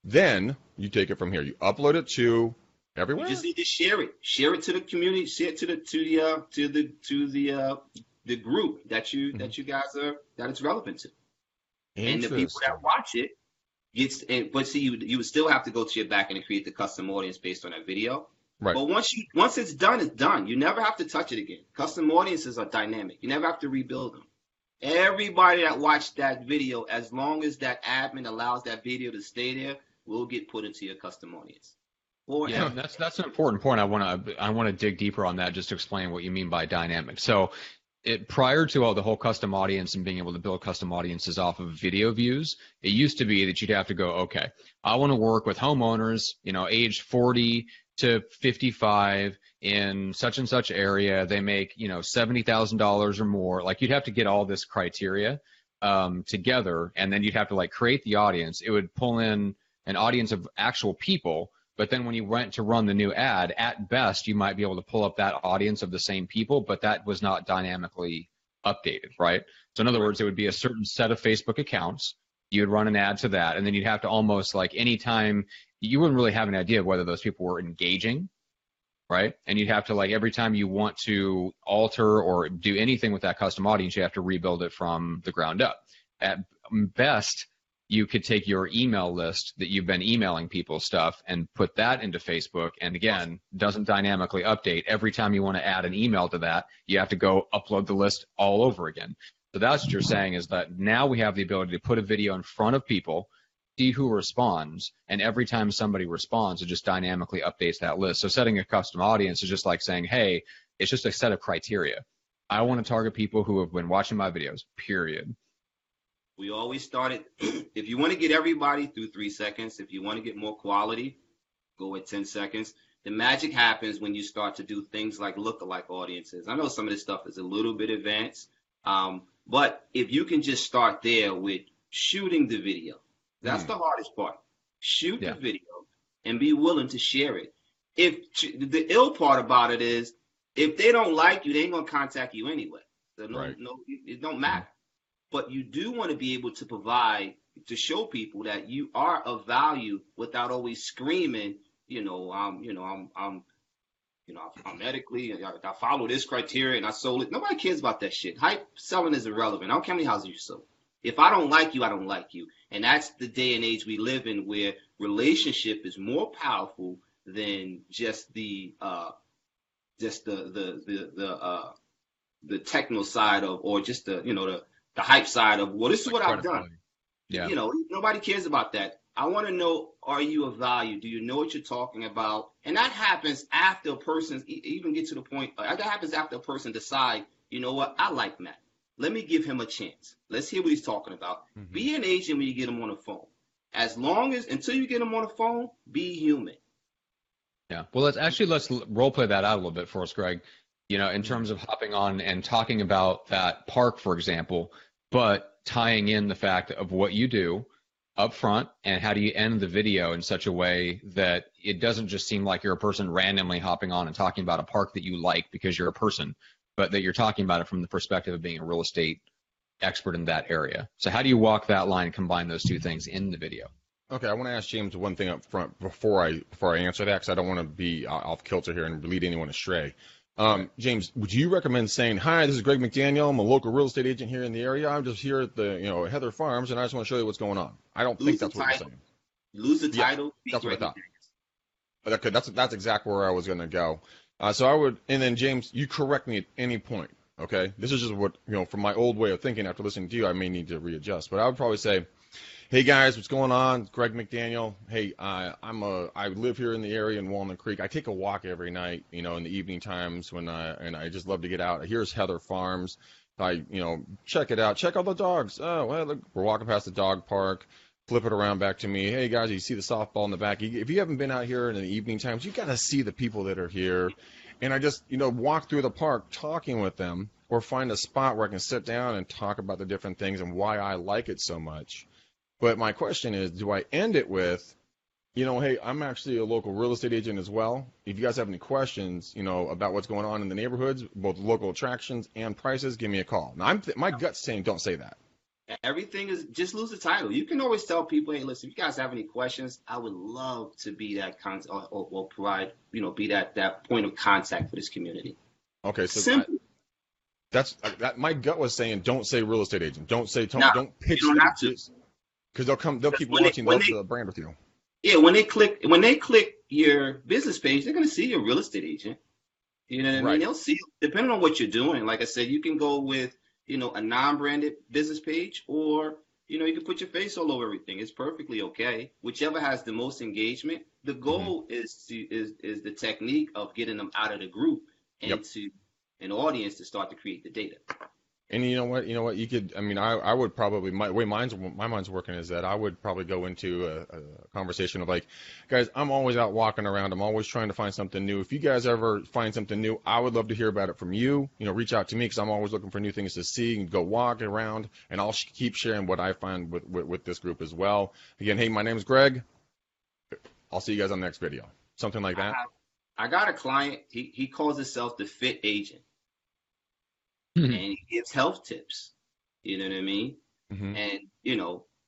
Then you take it from here. You upload it to everywhere.
You just need to share it. Share it to the community. Share it to the group that you guys that it's relevant to. And the people that watch it but see, you would still have to go to your back end and create the custom audience based on that video.
Right.
But once it's done, it's done. You never have to touch it again. Custom audiences are dynamic. You never have to rebuild them. Everybody that watched that video, as long as that admin allows that video to stay there, will get put into your custom audience.
Yeah, that's an important point. I want to dig deeper on that just to explain what you mean by dynamic. So, prior to the whole custom audience and being able to build custom audiences off of video views, it used to be that you'd have to go, okay, I want to work with homeowners, aged 40 to 55 in such and such area. They make, $70,000 or more. Like, you'd have to get all this criteria together, and then you'd have to create the audience. It would pull in an audience of actual people. But then when you went to run the new ad, at best, you might be able to pull up that audience of the same people, but that was not dynamically updated, right? So in other words, it would be a certain set of Facebook accounts. You would run an ad to that, and then you'd have to almost anytime, you wouldn't really have an idea of whether those people were engaging, right? And you'd have to every time you want to alter or do anything with that custom audience, you have to rebuild it from the ground up. At best, you could take your email list that you've been emailing people stuff and put that into Facebook. And again, doesn't dynamically update. Every time you want to add an email to that, you have to go upload the list all over again. So that's what you're saying, is that now we have the ability to put a video in front of people, see who responds, and every time somebody responds, it just dynamically updates that list. So setting a custom audience is just like saying, hey, it's just a set of criteria. I want to target people who have been watching my videos, period.
We always started, if you want to get everybody through 3 seconds, if you want to get more quality, go at 10 seconds. The magic happens when you start to do things like lookalike audiences. I know some of this stuff is a little bit advanced, but if you can just start there with shooting the video, that's the hardest part. Shoot the video and be willing to share it. If the ill part about it is, if they don't like you, they ain't going to contact you anyway. So it don't matter. But you do want to be able to provide, to show people that you are of value without always screaming, I'm I'm medically, I follow this criteria and I sold it. Nobody cares about that shit. Hype selling is irrelevant. I don't care how many houses you sold. If I don't like you, I don't like you. And that's the day and age we live in, where relationship is more powerful than just the techno side of, or just the hype side of, well, this is what I've done.
Yeah.
Nobody cares about that. I want to know, are you of value? Do you know what you're talking about? And that happens after a person even get to the point, that happens after a person decide, you know what, I like Matt. Let me give him a chance. Let's hear what he's talking about. Mm-hmm. Be an agent when you get him on the phone. Until you get him on the phone, be human.
Yeah. Well, let's role play that out a little bit for us, Greg. In terms of hopping on and talking about that park, for example, but tying in the fact of what you do up front and how do you end the video in such a way that it doesn't just seem like you're a person randomly hopping on and talking about a park that you like because you're a person, but that you're talking about it from the perspective of being a real estate expert in that area. So how do you walk that line and combine those two things in the video?
Okay, I want to ask James one thing up front before I answer that, because I don't want to be off kilter here and lead anyone astray. James, would you recommend saying, hi, this is Greg McDaniel. I'm a local real estate agent here in the area. I'm just here at the Heather Farms, and I just want to show you what's going on. I don't think that's what you're saying.
Lose the title.
Yeah, that's what I thought. Okay, that's exactly where I was going to go. So I would, and then James, you correct me at any point. Okay, this is just what from my old way of thinking. After listening to you, I may need to readjust. But I would probably say, hey guys, what's going on? Greg McDaniel. Hey, I live here in the area in Walnut Creek. I take a walk every night, in the evening times and I just love to get out. Here's Heather Farms. Check it out. Check out the dogs. Oh, well, look, we're walking past the dog park. Flip it around back to me. Hey guys, you see the softball in the back? If you haven't been out here in the evening times, you got to see the people that are here. And I just, walk through the park talking with them, or find a spot where I can sit down and talk about the different things and why I like it so much. But my question is, do I end it with, hey, I'm actually a local real estate agent as well. If you guys have any questions, about what's going on in the neighborhoods, both local attractions and prices, give me a call. Now, my gut's saying don't say that.
Everything is just lose the title. You can always tell people, hey, listen, if you guys have any questions, I would love to be that or provide, be that point of contact for this community.
Okay, so
simple.
That's my gut was saying don't say real estate agent. Don't pitch
you don't have to.
Because they'll keep watching the brand with you.
Yeah, when they click your business page, they're gonna see you're a real estate agent. You know what I mean? They'll see, depending on what you're doing. Like I said, you can go with a non-branded business page, or you can put your face all over everything. It's perfectly okay. Whichever has the most engagement. The goal is the technique of getting them out of the group and to an audience to start to create the data.
And you know what, you could, I would probably, my way my mind's working is that I would probably go into a conversation of like, guys, I'm always out walking around. I'm always trying to find something new. If you guys ever find something new, I would love to hear about it from you. Reach out to me, because I'm always looking for new things to see and go walk around, and I'll keep sharing what I find with this group as well. Again, hey, my name is Greg. I'll see you guys on the next video. Something like that.
I got a client, he calls himself the Fit Agent. And he gives health tips, you know what I mean? Mm-hmm. And,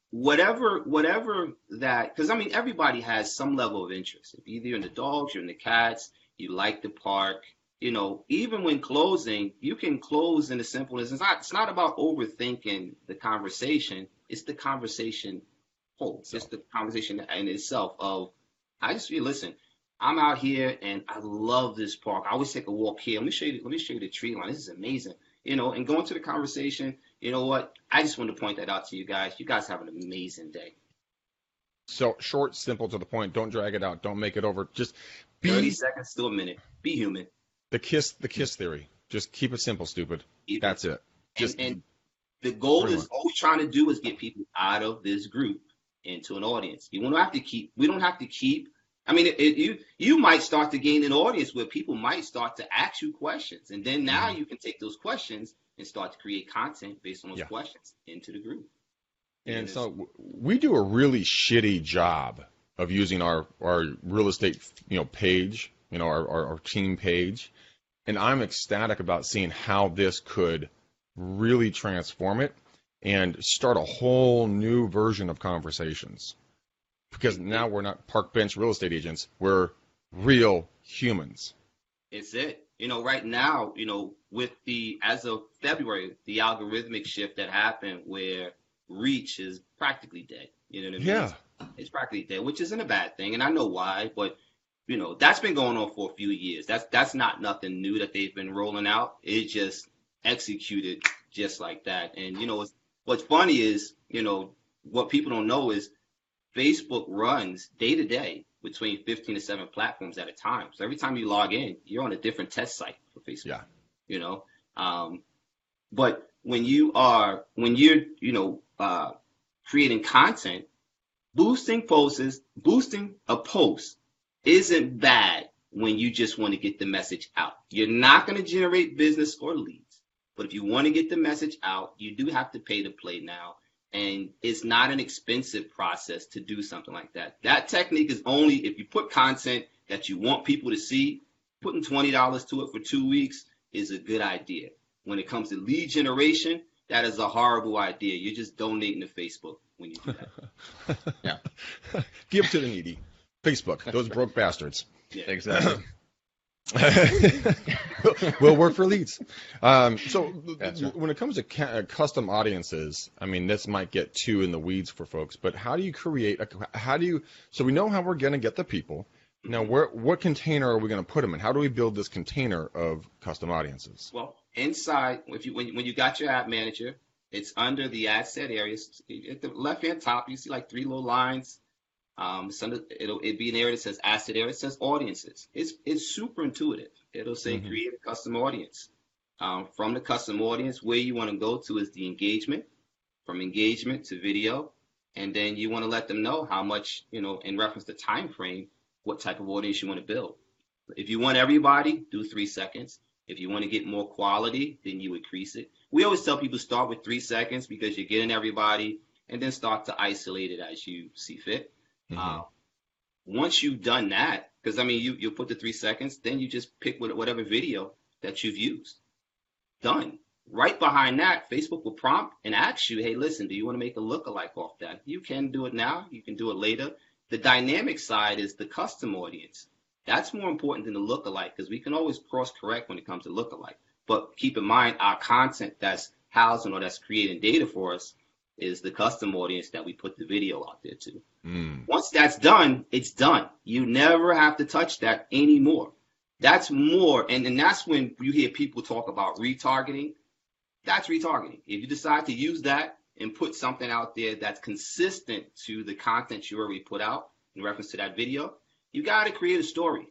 whatever that, because everybody has some level of interest. If either you're in the dogs, you're in the cats, you like the park, even when closing, you can close in the simpleness. It's not about overthinking the conversation. It's the conversation whole. It's the conversation in itself of, listen, I'm out here and I love this park. I always take a walk here. Let me show you the tree line. This is amazing. And go into the conversation. You know what? I just want to point that out to you guys. You guys have an amazing day.
So short, simple, to the point. Don't drag it out. Don't make it over. Just
30 seconds to a minute. Be human.
The kiss theory. Just keep it simple, stupid. That's it.
And the goal is always trying to do is get people out of this group into an audience. We don't have to keep. You might start to gain an audience where people might start to ask you questions, and then now you can take those questions and start to create content based on those questions into the group.
And so we do a really shitty job of using our real estate, page, our team page, and I'm ecstatic about seeing how this could really transform it and start a whole new version of conversations. Because now we're not park bench real estate agents. We're real humans.
It's it. Right now, with as of February, the algorithmic shift that happened where reach is practically dead. You know what I mean?
Yeah.
It's practically dead, which isn't a bad thing. And I know why, but that's been going on for a few years. That's not nothing new that they've been rolling out. It just executed just like that. And what's funny is, what people don't know is Facebook runs day to day between 15 to 7 platforms at a time. So every time you log in, you're on a different test site for Facebook.
Yeah.
But when you're creating content, boosting a post isn't bad when you just want to get the message out. You're not going to generate business or leads, but if you want to get the message out, you do have to pay to play now. And it's not an expensive process to do something like that. That technique is only if you put content that you want people to see. Putting $20 to it for 2 weeks is a good idea. When it comes to lead generation, that is a horrible idea. You're just donating to Facebook when you do that.
Yeah. Give to the needy. Facebook, those broke bastards.
Yeah.
Exactly.
Will work for leads. So
right.
when it comes to custom audiences, I mean, this might get too in the weeds for folks, but how do you create, so we know how we're going to get the people. Now, what container are we going to put them in? How do we build this container of custom audiences?
Well, inside, when you got your ad manager, it's under the ad set areas. At the left-hand top, you see like 3 little lines. It'll be an area that says asset area. It says audiences. It's super intuitive. It'll say create a custom audience. From the custom audience, where you want to go to is the engagement. From engagement to video, and then you want to let them know how much, in reference to time frame, what type of audience you want to build. If you want everybody, do 3 seconds. If you want to get more quality, then you increase it. We always tell people start with 3 seconds because you're getting everybody, and then start to isolate it as you see fit. Once you've done that, because you put the 3 seconds, then you just pick whatever video that you've used. Done. Right behind that, Facebook will prompt and ask you, hey, listen, do you want to make a lookalike off that? You can do it now. You can do it later. The dynamic side is the custom audience. That's more important than the lookalike because we can always cross correct when it comes to lookalike. But keep in mind, our content that's housing or that's creating data for us is the custom audience that we put the video out there to. Once that's done, it's done. You never have to touch that anymore. That's more, and that's when you hear people talk about retargeting. That's retargeting. If you decide to use that and put something out there that's consistent to the content you already put out in reference to that video, you got to create a story.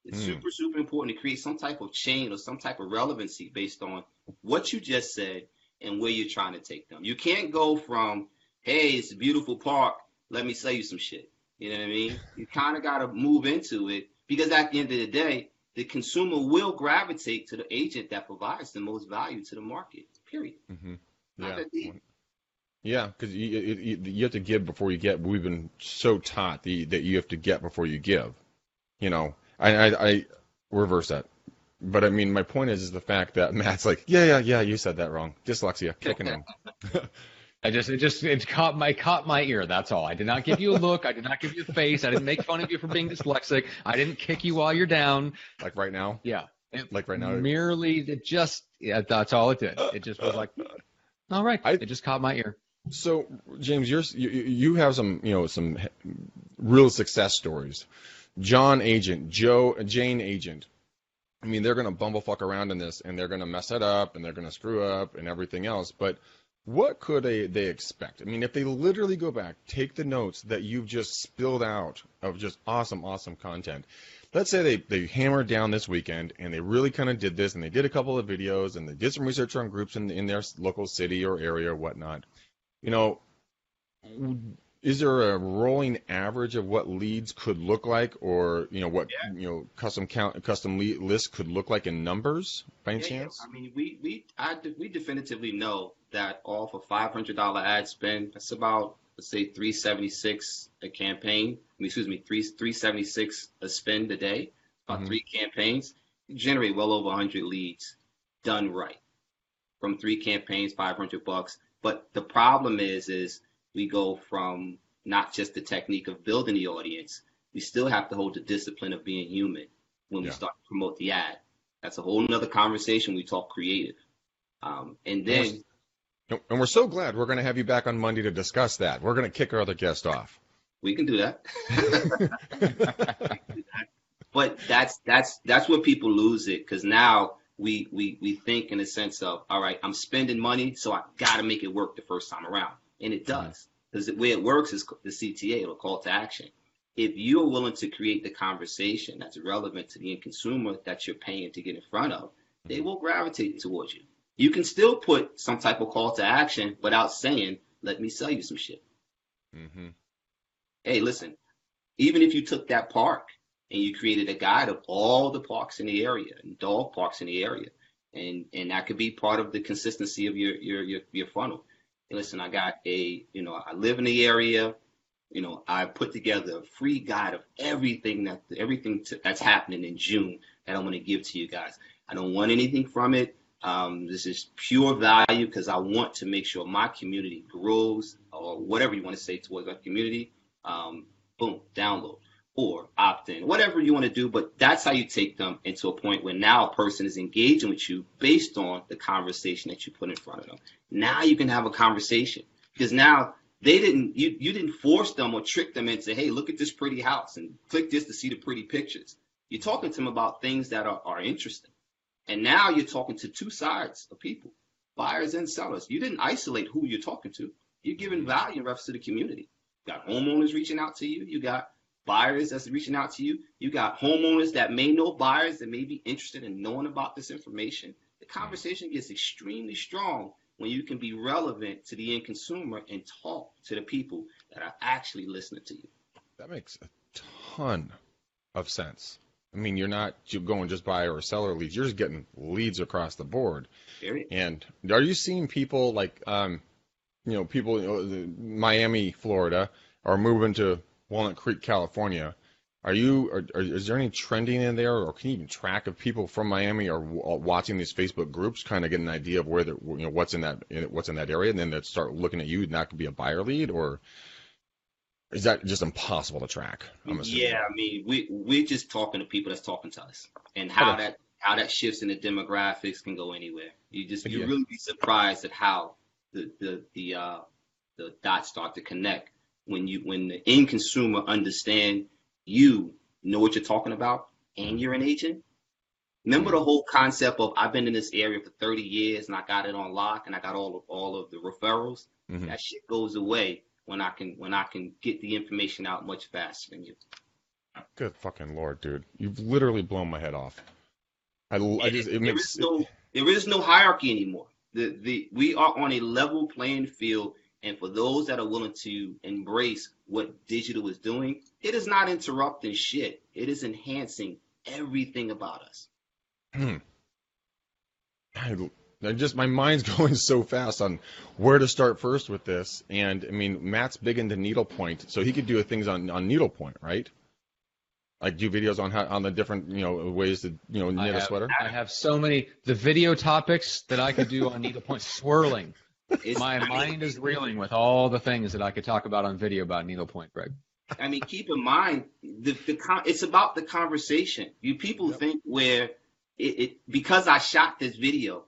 It's super, super important to create some type of chain or some type of relevancy based on what you just said and where you're trying to take them. You can't go from, hey, it's a beautiful park, let me sell you some shit. You know what I mean? You kind of got to move into it because at the end of the day, the consumer will gravitate to the agent that provides the most value to the market, period.
Yeah, because you have to give before you get. We've been so taught that you have to get before you give. I reverse that. But I mean, my point is the fact that Matt's like, yeah, you said that wrong. Dyslexia, kicking in.
It caught my ear. That's all. I did not give you a look. I did not give you a face. I didn't make fun of you for being dyslexic. I didn't kick you while you're down.
Like right now?
Yeah.
Like right now?
That's all it did. It just was like, all right. It just caught my ear.
So, James, you have some real success stories. John agent, Jane agent. I mean, they're going to bumblefuck around in this, and they're going to mess it up, and they're going to screw up, and everything else. But what could they expect? I mean, if they literally go back, take the notes that you've just spilled out of just awesome content. Let's say they hammered down this weekend, and they really kind of did this, and they did a couple of videos, and they did some research on groups in their local city or area or whatnot. Is there a rolling average of what leads could look like, or custom lead lists could look like in numbers by any chance?
I mean, we definitively know that off a $500 ad spend, that's about, let's say, $376 a campaign. $376 a spend a day. About 3 campaigns, you generate well over 100 leads done right from 3 campaigns, $500. But the problem is we go from not just the technique of building the audience, we still have to hold the discipline of being human when we start to promote the ad. That's a whole nother conversation. We talk creative. And then
and we're so glad we're going to have you back on Monday to discuss that. We're going to kick our other guest off.
we can do that. But that's where people lose it, because now we think in a sense of, all right, I'm spending money, so I got to make it work the first time around. And it does. Because the way it works is the CTA, or call to action. If you're willing to create the conversation that's relevant to the end consumer that you're paying to get in front of, they will gravitate towards you. You can still put some type of call to action without saying, let me sell you some shit.
Mm-hmm.
Hey, listen, even if you took that park and you created a guide of all the parks in the area and dog parks in the area, and that could be part of the consistency of your funnel. Hey, listen, I got I live in the area. I put together a free guide of everything that's happening in June that I'm going to give to you guys. I don't want anything from it. This is pure value because I want to make sure my community grows, or whatever you want to say towards our community. Boom, download or opt in, whatever you want to do. But that's how you take them into a point where now a person is engaging with you based on the conversation that you put in front of them. Now you can have a conversation, because now you didn't force them or trick them into, hey, look at this pretty house and click this to see the pretty pictures. You're talking to them about things that are interesting. And now you're talking to two sides of people, buyers and sellers. You didn't isolate who you're talking to. You're giving value in reference to the community. You got homeowners reaching out to you. You got buyers that's reaching out to you. You got homeowners that may know buyers that may be interested in knowing about this information. The conversation gets extremely strong when you can be relevant to the end consumer and talk to the people that are actually listening to you.
That makes a ton of sense. I mean, you're not going just buyer or seller leads. You're just getting leads across the board.
Period.
And are you seeing people like, Miami, Florida, are moving to Walnut Creek, California? Is there any trending in there, or can you even track if people from Miami are watching these Facebook groups, kind of get an idea of where what's in that area, and then they start looking at you, and that could be a buyer lead, or is that just impossible to track?
Yeah, I mean, we're just talking to people that's talking to us, and how that shifts in the demographics can go anywhere. You really be surprised at how the dots start to connect when the end consumer understand you know what you're talking about and you're an agent. Remember the whole concept of, I've been in this area for 30 years and I got it on lock and I got all of the referrals. Mm-hmm. That shit goes away when I can get the information out much faster than you.
Good fucking Lord, dude. You've literally blown my head off. There
is no hierarchy anymore. We are on a level playing field, and for those that are willing to embrace what digital is doing, it is not interrupting shit. It is enhancing everything about us.
My mind's going so fast on where to start first with this. And I mean, Matt's big into needlepoint, so he could do things on needlepoint, right? Like do videos on the different ways to knit a sweater.
I have so many the video topics that I could do on needlepoint swirling. My mind is reeling with all the things that I could talk about on video about needlepoint, Greg.
I mean, keep in mind it's about the conversation. You people think where because I shot this video,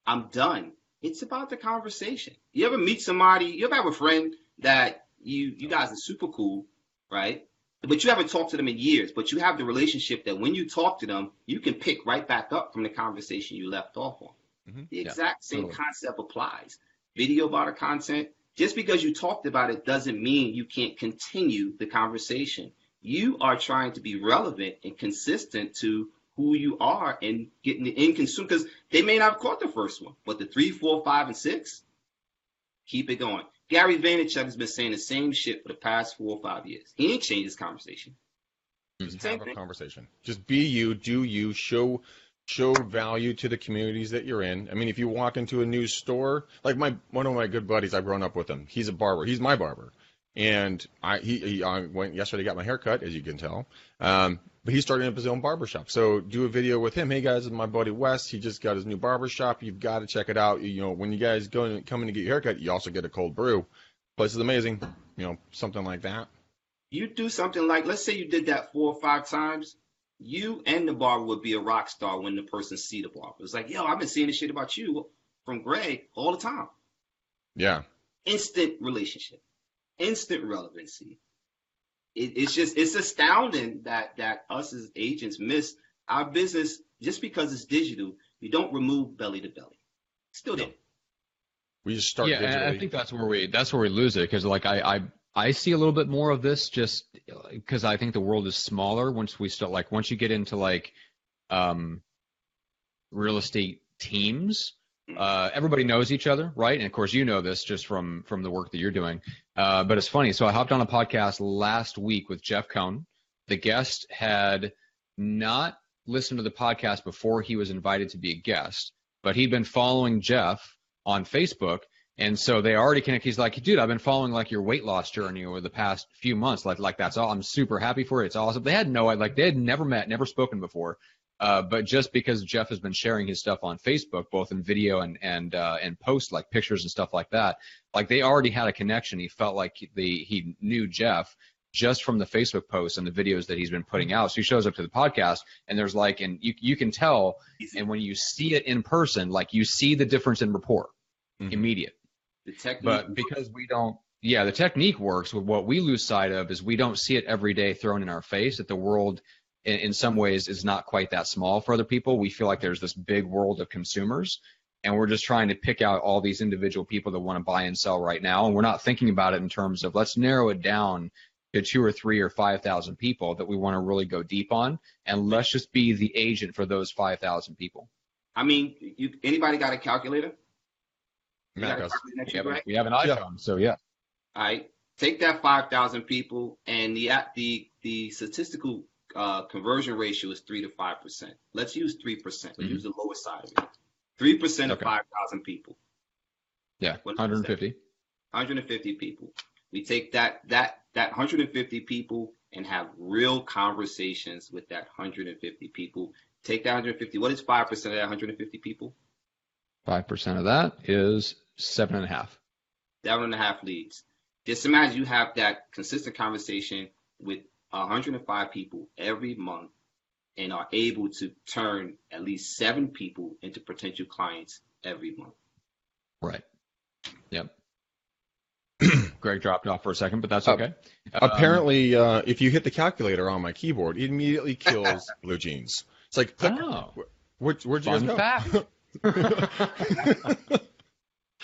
I'm done. It's about the conversation. You ever meet somebody? You ever have a friend that you guys are super cool, right? But you haven't talked to them in years, but you have the relationship that when you talk to them, you can pick right back up from the conversation you left off on. Mm-hmm. The exact same concept applies. Video about a content, just because you talked about it doesn't mean you can't continue the conversation. You are trying to be relevant and consistent to who you are and getting the end consumer, because they may not have caught the first one, but the 3, 4, 5, and 6, keep it going. Gary Vaynerchuk has been saying the same shit for the past 4 or 5 years. He ain't changed his conversation.
Just have a conversation. Just be you, do you, show value to the communities that you're in. I mean, if you walk into a new store, like one of my good buddies, I've grown up with him. He's a barber. He's my barber. And I went yesterday, got my hair cut, as you can tell. But he's starting up his own barbershop. So do a video with him. Hey, guys, this is my buddy Wes. He just got his new barbershop. You've got to check it out. When you guys come in to get your haircut, you also get a cold brew. Place is amazing. Something like that.
You do something like, let's say you did that 4 or 5 times. you and the barber would be a rock star when the person see the barber. It's like, yo, I've been seeing this shit about you from Greg all the time.
Yeah.
Instant relationship, instant relevancy. It's astounding that us as agents miss our business just because it's digital. You don't remove belly to belly. Still there.
We just start digitally.
Yeah, I think that's where we lose it, because like I see a little bit more of this just because I think the world is smaller once you get into like real estate teams. Everybody knows each other, right? And of course, you know this just from the work that you're doing. But it's funny. So I hopped on a podcast last week with Jeff Cohn. The guest had not listened to the podcast before he was invited to be a guest, but he'd been following Jeff on Facebook. And so they already connected. He's like, dude, I've been following like your weight loss journey over the past few months. Like that's all. I'm super happy for it. It's awesome. They had they had never met, never spoken before. But just because Jeff has been sharing his stuff on Facebook, both in video and post, like pictures and stuff like that, like they already had a connection. He felt like he knew Jeff just from the Facebook posts and the videos that he's been putting out. So he shows up to the podcast, and there's like, and you can tell, and when you see it in person, like you see the difference in rapport, immediate.
The technique,
but because we don't, the technique works. What we lose sight of is we don't see it every day thrown in our face, that the world in some ways is not quite that small for other people. We feel like there's this big world of consumers, and we're just trying to pick out all these individual people that want to buy and sell right now. And we're not thinking about it in terms of let's narrow it down to 2 or 3 or 5,000 people that we want to really go deep on. And let's just be the agent for those 5,000 people.
I mean, anybody got a calculator?
We have an iPhone, so yeah.
All right. Take that 5,000 people, and the statistical conversion ratio is 3 to 5%. Let's use 3%. Let's use the lowest side of it. 3% of 5,000 people.
Yeah, 150.
150 people. We take that 150 people and have real conversations with that 150 people. Take that 150. What is 5% of that 150 people?
5% of that is 7.5.
7.5 leads. Just imagine you have that consistent conversation with 105 people every month and are able to turn at least 7 people into potential clients every month.
Right. Yep. Greg dropped off for a second, but that's okay.
Apparently, if you hit the calculator on my keyboard, it immediately kills blue jeans. It's like, click. Where'd you guys go?
Fact.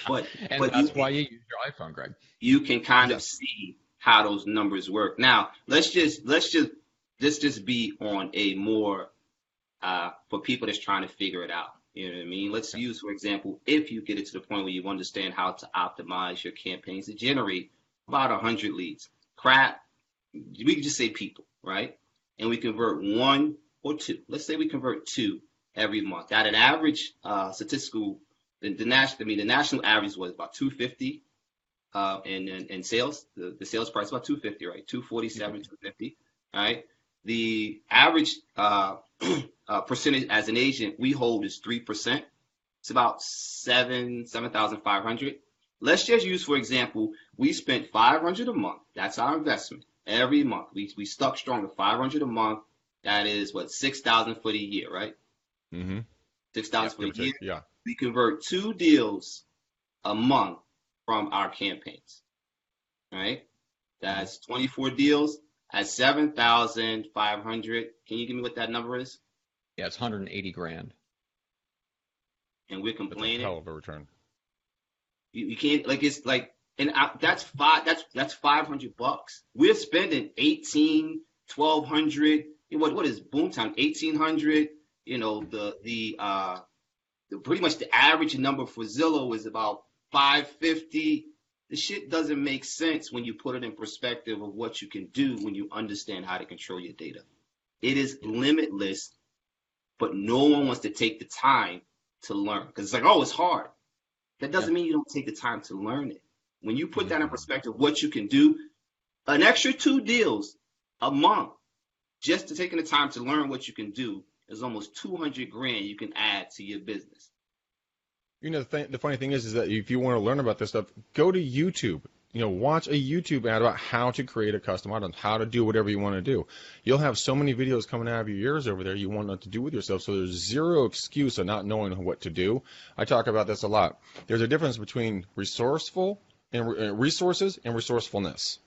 But
that's why you use your iPhone, Greg.
You can kind of see how those numbers work. Now, let's just be on a more for people that's trying to figure it out. You know what I mean? Let's use, for example, if you get it to the point where you understand how to optimize your campaigns to generate about 100 leads. We can just say people, right? And we convert 1 or 2. Let's say we convert 2 every month. At an average statistical, the national average was about 250 in sales. The sales price about 250, right? 247, 250. All right. The average percentage as an agent we hold is 3%. It's about 7,500. Let's just use, for example, we spent $500 a month. That's our investment every month. We stuck strong at $500 a month. That is what, 6,000 for the year, right?
Mm-hmm.
6,000 for the year.
Yeah.
We convert 2 deals a month from our campaigns. Right? That's 24 deals at 7,500. Can you give me what that number is?
Yeah, it's 180 grand.
And we're complaining.
That's a hell of a return.
You can't, like, it's like, and that's $500. We're spending 1,200. What is boomtown? 1,800. You know, the pretty much the average number for Zillow is about 550. The shit doesn't make sense when you put it in perspective of what you can do when you understand how to control your data. It is limitless, but no one wants to take the time to learn, because it's like, oh, it's hard. That doesn't mean you don't take the time to learn it. When you put that in perspective, what you can do, an extra 2 deals a month just to taking the time to learn what you can do is almost 200 grand you can add to your business.
You know, the funny thing is that if you want to learn about this stuff, go to YouTube. watch a YouTube ad about how to create a custom audience, how to do whatever you want to do. You'll have so many videos coming out of your ears over there you want what to do with yourself, so there's zero excuse of not knowing what to do. I talk about this a lot. There's a difference between resourceful and resources and resourcefulness.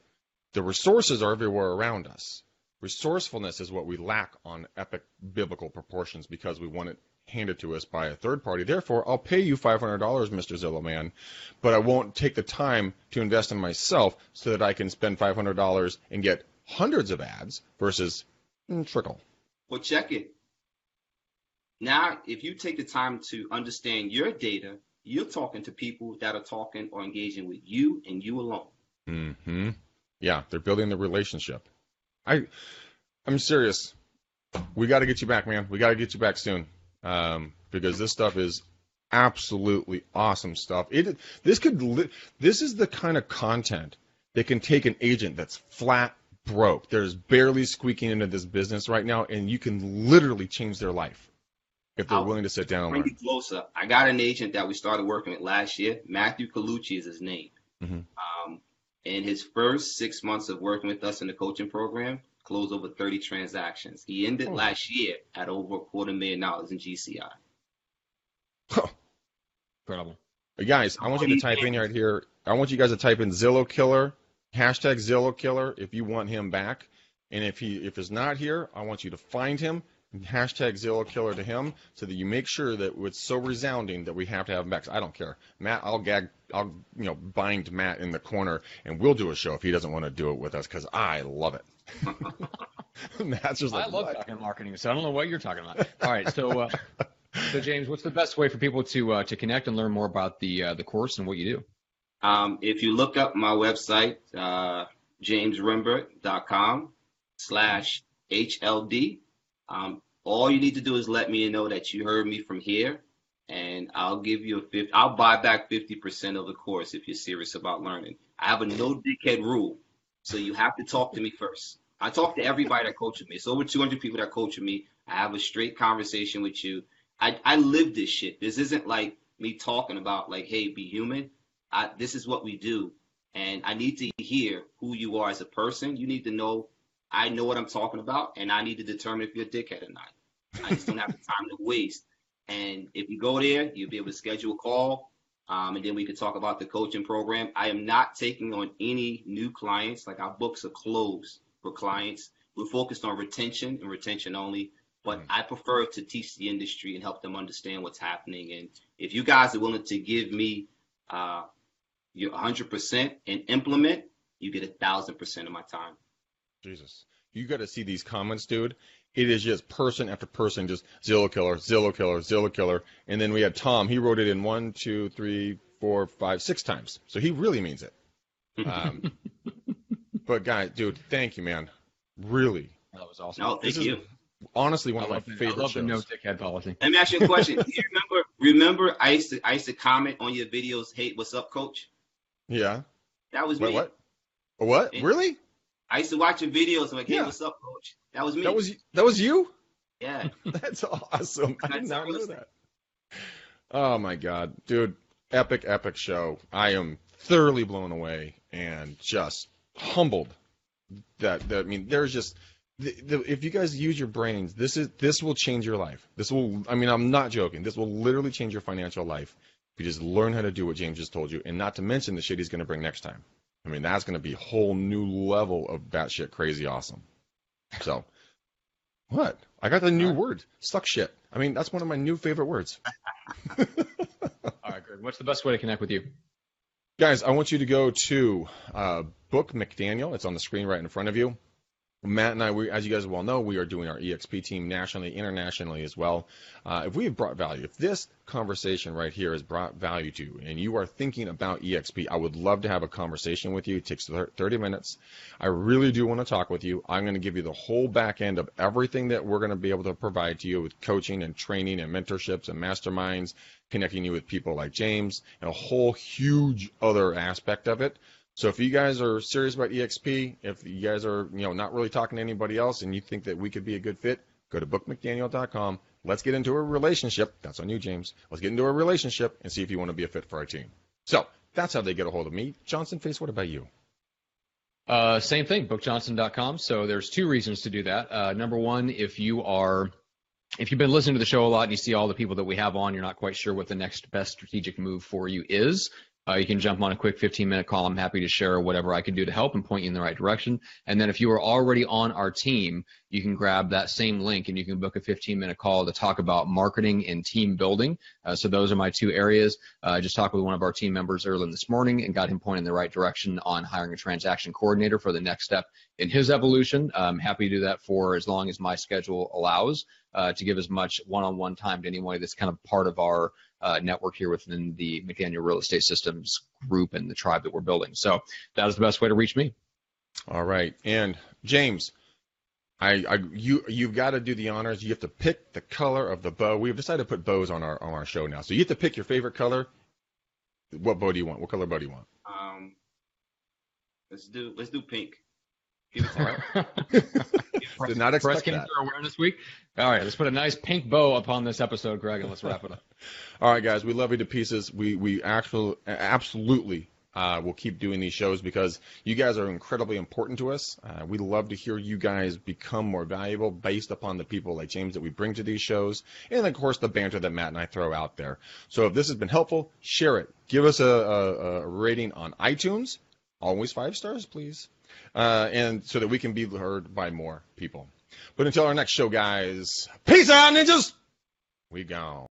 The resources are everywhere around us. Resourcefulness is what we lack on epic biblical proportions because we want it handed to us by a third party. Therefore, I'll pay you $500, Mr. Zillow man, but I won't take the time to invest in myself so that I can spend $500 and get hundreds of ads versus trickle.
Well, check it. Now, if you take the time to understand your data, you're talking to people that are talking or engaging with you and you alone.
Mm-hmm. Yeah, they're building the relationship. I'm serious. We got to get you back, man. We got to get you back soon, because this stuff is absolutely awesome stuff. This is the kind of content that can take an agent that's flat broke. There's barely squeaking into this business right now, and you can literally change their life if they're willing to sit down and learn.
Bring it closer. I got an agent that we started working with last year. Matthew Colucci is his name.
Mm-hmm.
In his first 6 months of working with us in the coaching program, closed over 30 transactions. He ended last year at over $250,000 in GCI.
Incredible.
Guys, I want you to type in right here. I want you guys to type in Zillow Killer, hashtag Zillow Killer if you want him back. And if it's not here, I want you to find him, and hashtag Zillow Killer to him, so that you make sure that it's so resounding that we have to have him back. I don't care. Matt, I'll bind Matt in the corner, and we'll do a show if he doesn't want to do it with us, because I love it. Matt's just like,
I love talking marketing, so I don't know what you're talking about. All right, so James, what's the best way for people to connect and learn more about the course and what you do?
If you look up my website, jamesrembert.com/HLD, all you need to do is let me know that you heard me from here, and I'll give you I'll buy back 50% of the course if you're serious about learning. I have a no dickhead rule, so you have to talk to me first. I talk to everybody that coaches me. It's over 200 people that coach me. I have a straight conversation with you. I live this shit. This isn't like me talking about like, hey, be human. This is what we do, and I need to hear who you are as a person. You need to know I know what I'm talking about, and I need to determine if you're a dickhead or not. I just don't have the time to waste. And if you go there, you'll be able to schedule a call, and then we can talk about the coaching program. I am not taking on any new clients. Like, our books are closed for clients. We're focused on retention and retention only. But I prefer to teach the industry and help them understand what's happening. And if you guys are willing to give me your 100% and implement, you get 1,000% of my time.
Jesus. You got to see these comments, dude. It is just person after person, just Zillow Killer, Zillow Killer, Zillow Killer. And then we had Tom. He wrote it in 1, 2, 3, 4, 5, 6 times. So he really means it. But, guys, dude, thank you, man. Really.
That was awesome.
No, thank you.
Honestly, one of my favorite shows.
I love the no dickhead policy.
Let me ask you a question. Do you remember I used to comment on your videos, hey, what's up, coach?
Yeah.
That was me.
What? And really?
I used to watch your videos. I'm like, hey, what's up, coach? That was me.
That was you?
Yeah.
That's awesome. I did not know that. Oh, my God. Dude, epic show. I am thoroughly blown away and just humbled that I mean, there's just if you guys use your brains, this will change your life. I'm not joking. This will literally change your financial life if you just learn how to do what James just told you, and not to mention the shit he's going to bring next time. I mean, that's going to be a whole new level of batshit crazy awesome. So, what? I got the new word, suck shit. I mean, that's one of my new favorite words.
All right, Greg. What's the best way to connect with you?
Guys, I want you to go to Book McDaniel. It's on the screen right in front of you. Matt and I, as you guys well know, we are doing our EXP team nationally, internationally as well. If we have brought value, if this conversation right here has brought value to you, and you are thinking about EXP, I would love to have a conversation with you. It takes 30 minutes. I really do want to talk with you. I'm going to give you the whole back end of everything that we're going to be able to provide to you with coaching and training and mentorships and masterminds, connecting you with people like James, and a whole huge other aspect of it. So if you guys are serious about EXP, if you guys are not really talking to anybody else and you think that we could be a good fit, go to bookmcdaniel.com. Let's get into a relationship. That's on you, James. Let's get into a relationship and see if you want to be a fit for our team. So That's how they get a hold of me. Johnson Face, what about you?
Same thing, bookjohnson.com. So there's two reasons to do that. Number one, if you've been listening to the show a lot and you see all the people that we have on, you're not quite sure what the next best strategic move for you is. You can jump on a quick 15-minute call. I'm happy to share whatever I can do to help and point you in the right direction. And then if you are already on our team, you can grab that same link and you can book a 15-minute call to talk about marketing and team building. So those are my two areas. I just talked with one of our team members earlier this morning and got him pointed in the right direction on hiring a transaction coordinator for the next step in his evolution. I'm happy to do that for as long as my schedule allows, to give as much one-on-one time to anyone that's kind of part of our network here within the McDaniel Real Estate Systems group and the tribe that we're building. So that is the best way to reach me.
All right. And James, you've got to do the honors. You have to pick the color of the bow. We've decided to put bows on our show now. So you have to pick your favorite color. What bow do you want? What color bow do you want?
Let's do pink. Give it
time. Did not expect
Breast Cancer Awareness Week. All right, let's put a nice pink bow upon this episode, Greg, and let's wrap it up.
All right, guys, we love you to pieces. We actually absolutely will keep doing these shows because you guys are incredibly important to us. We love to hear you guys become more valuable based upon the people like James that we bring to these shows, and of course the banter that Matt and I throw out there. So if this has been helpful, share it. Give us a rating on iTunes. Always 5 stars, please. And so that we can be heard by more people. But until our next show, guys, peace out, ninjas! We gone.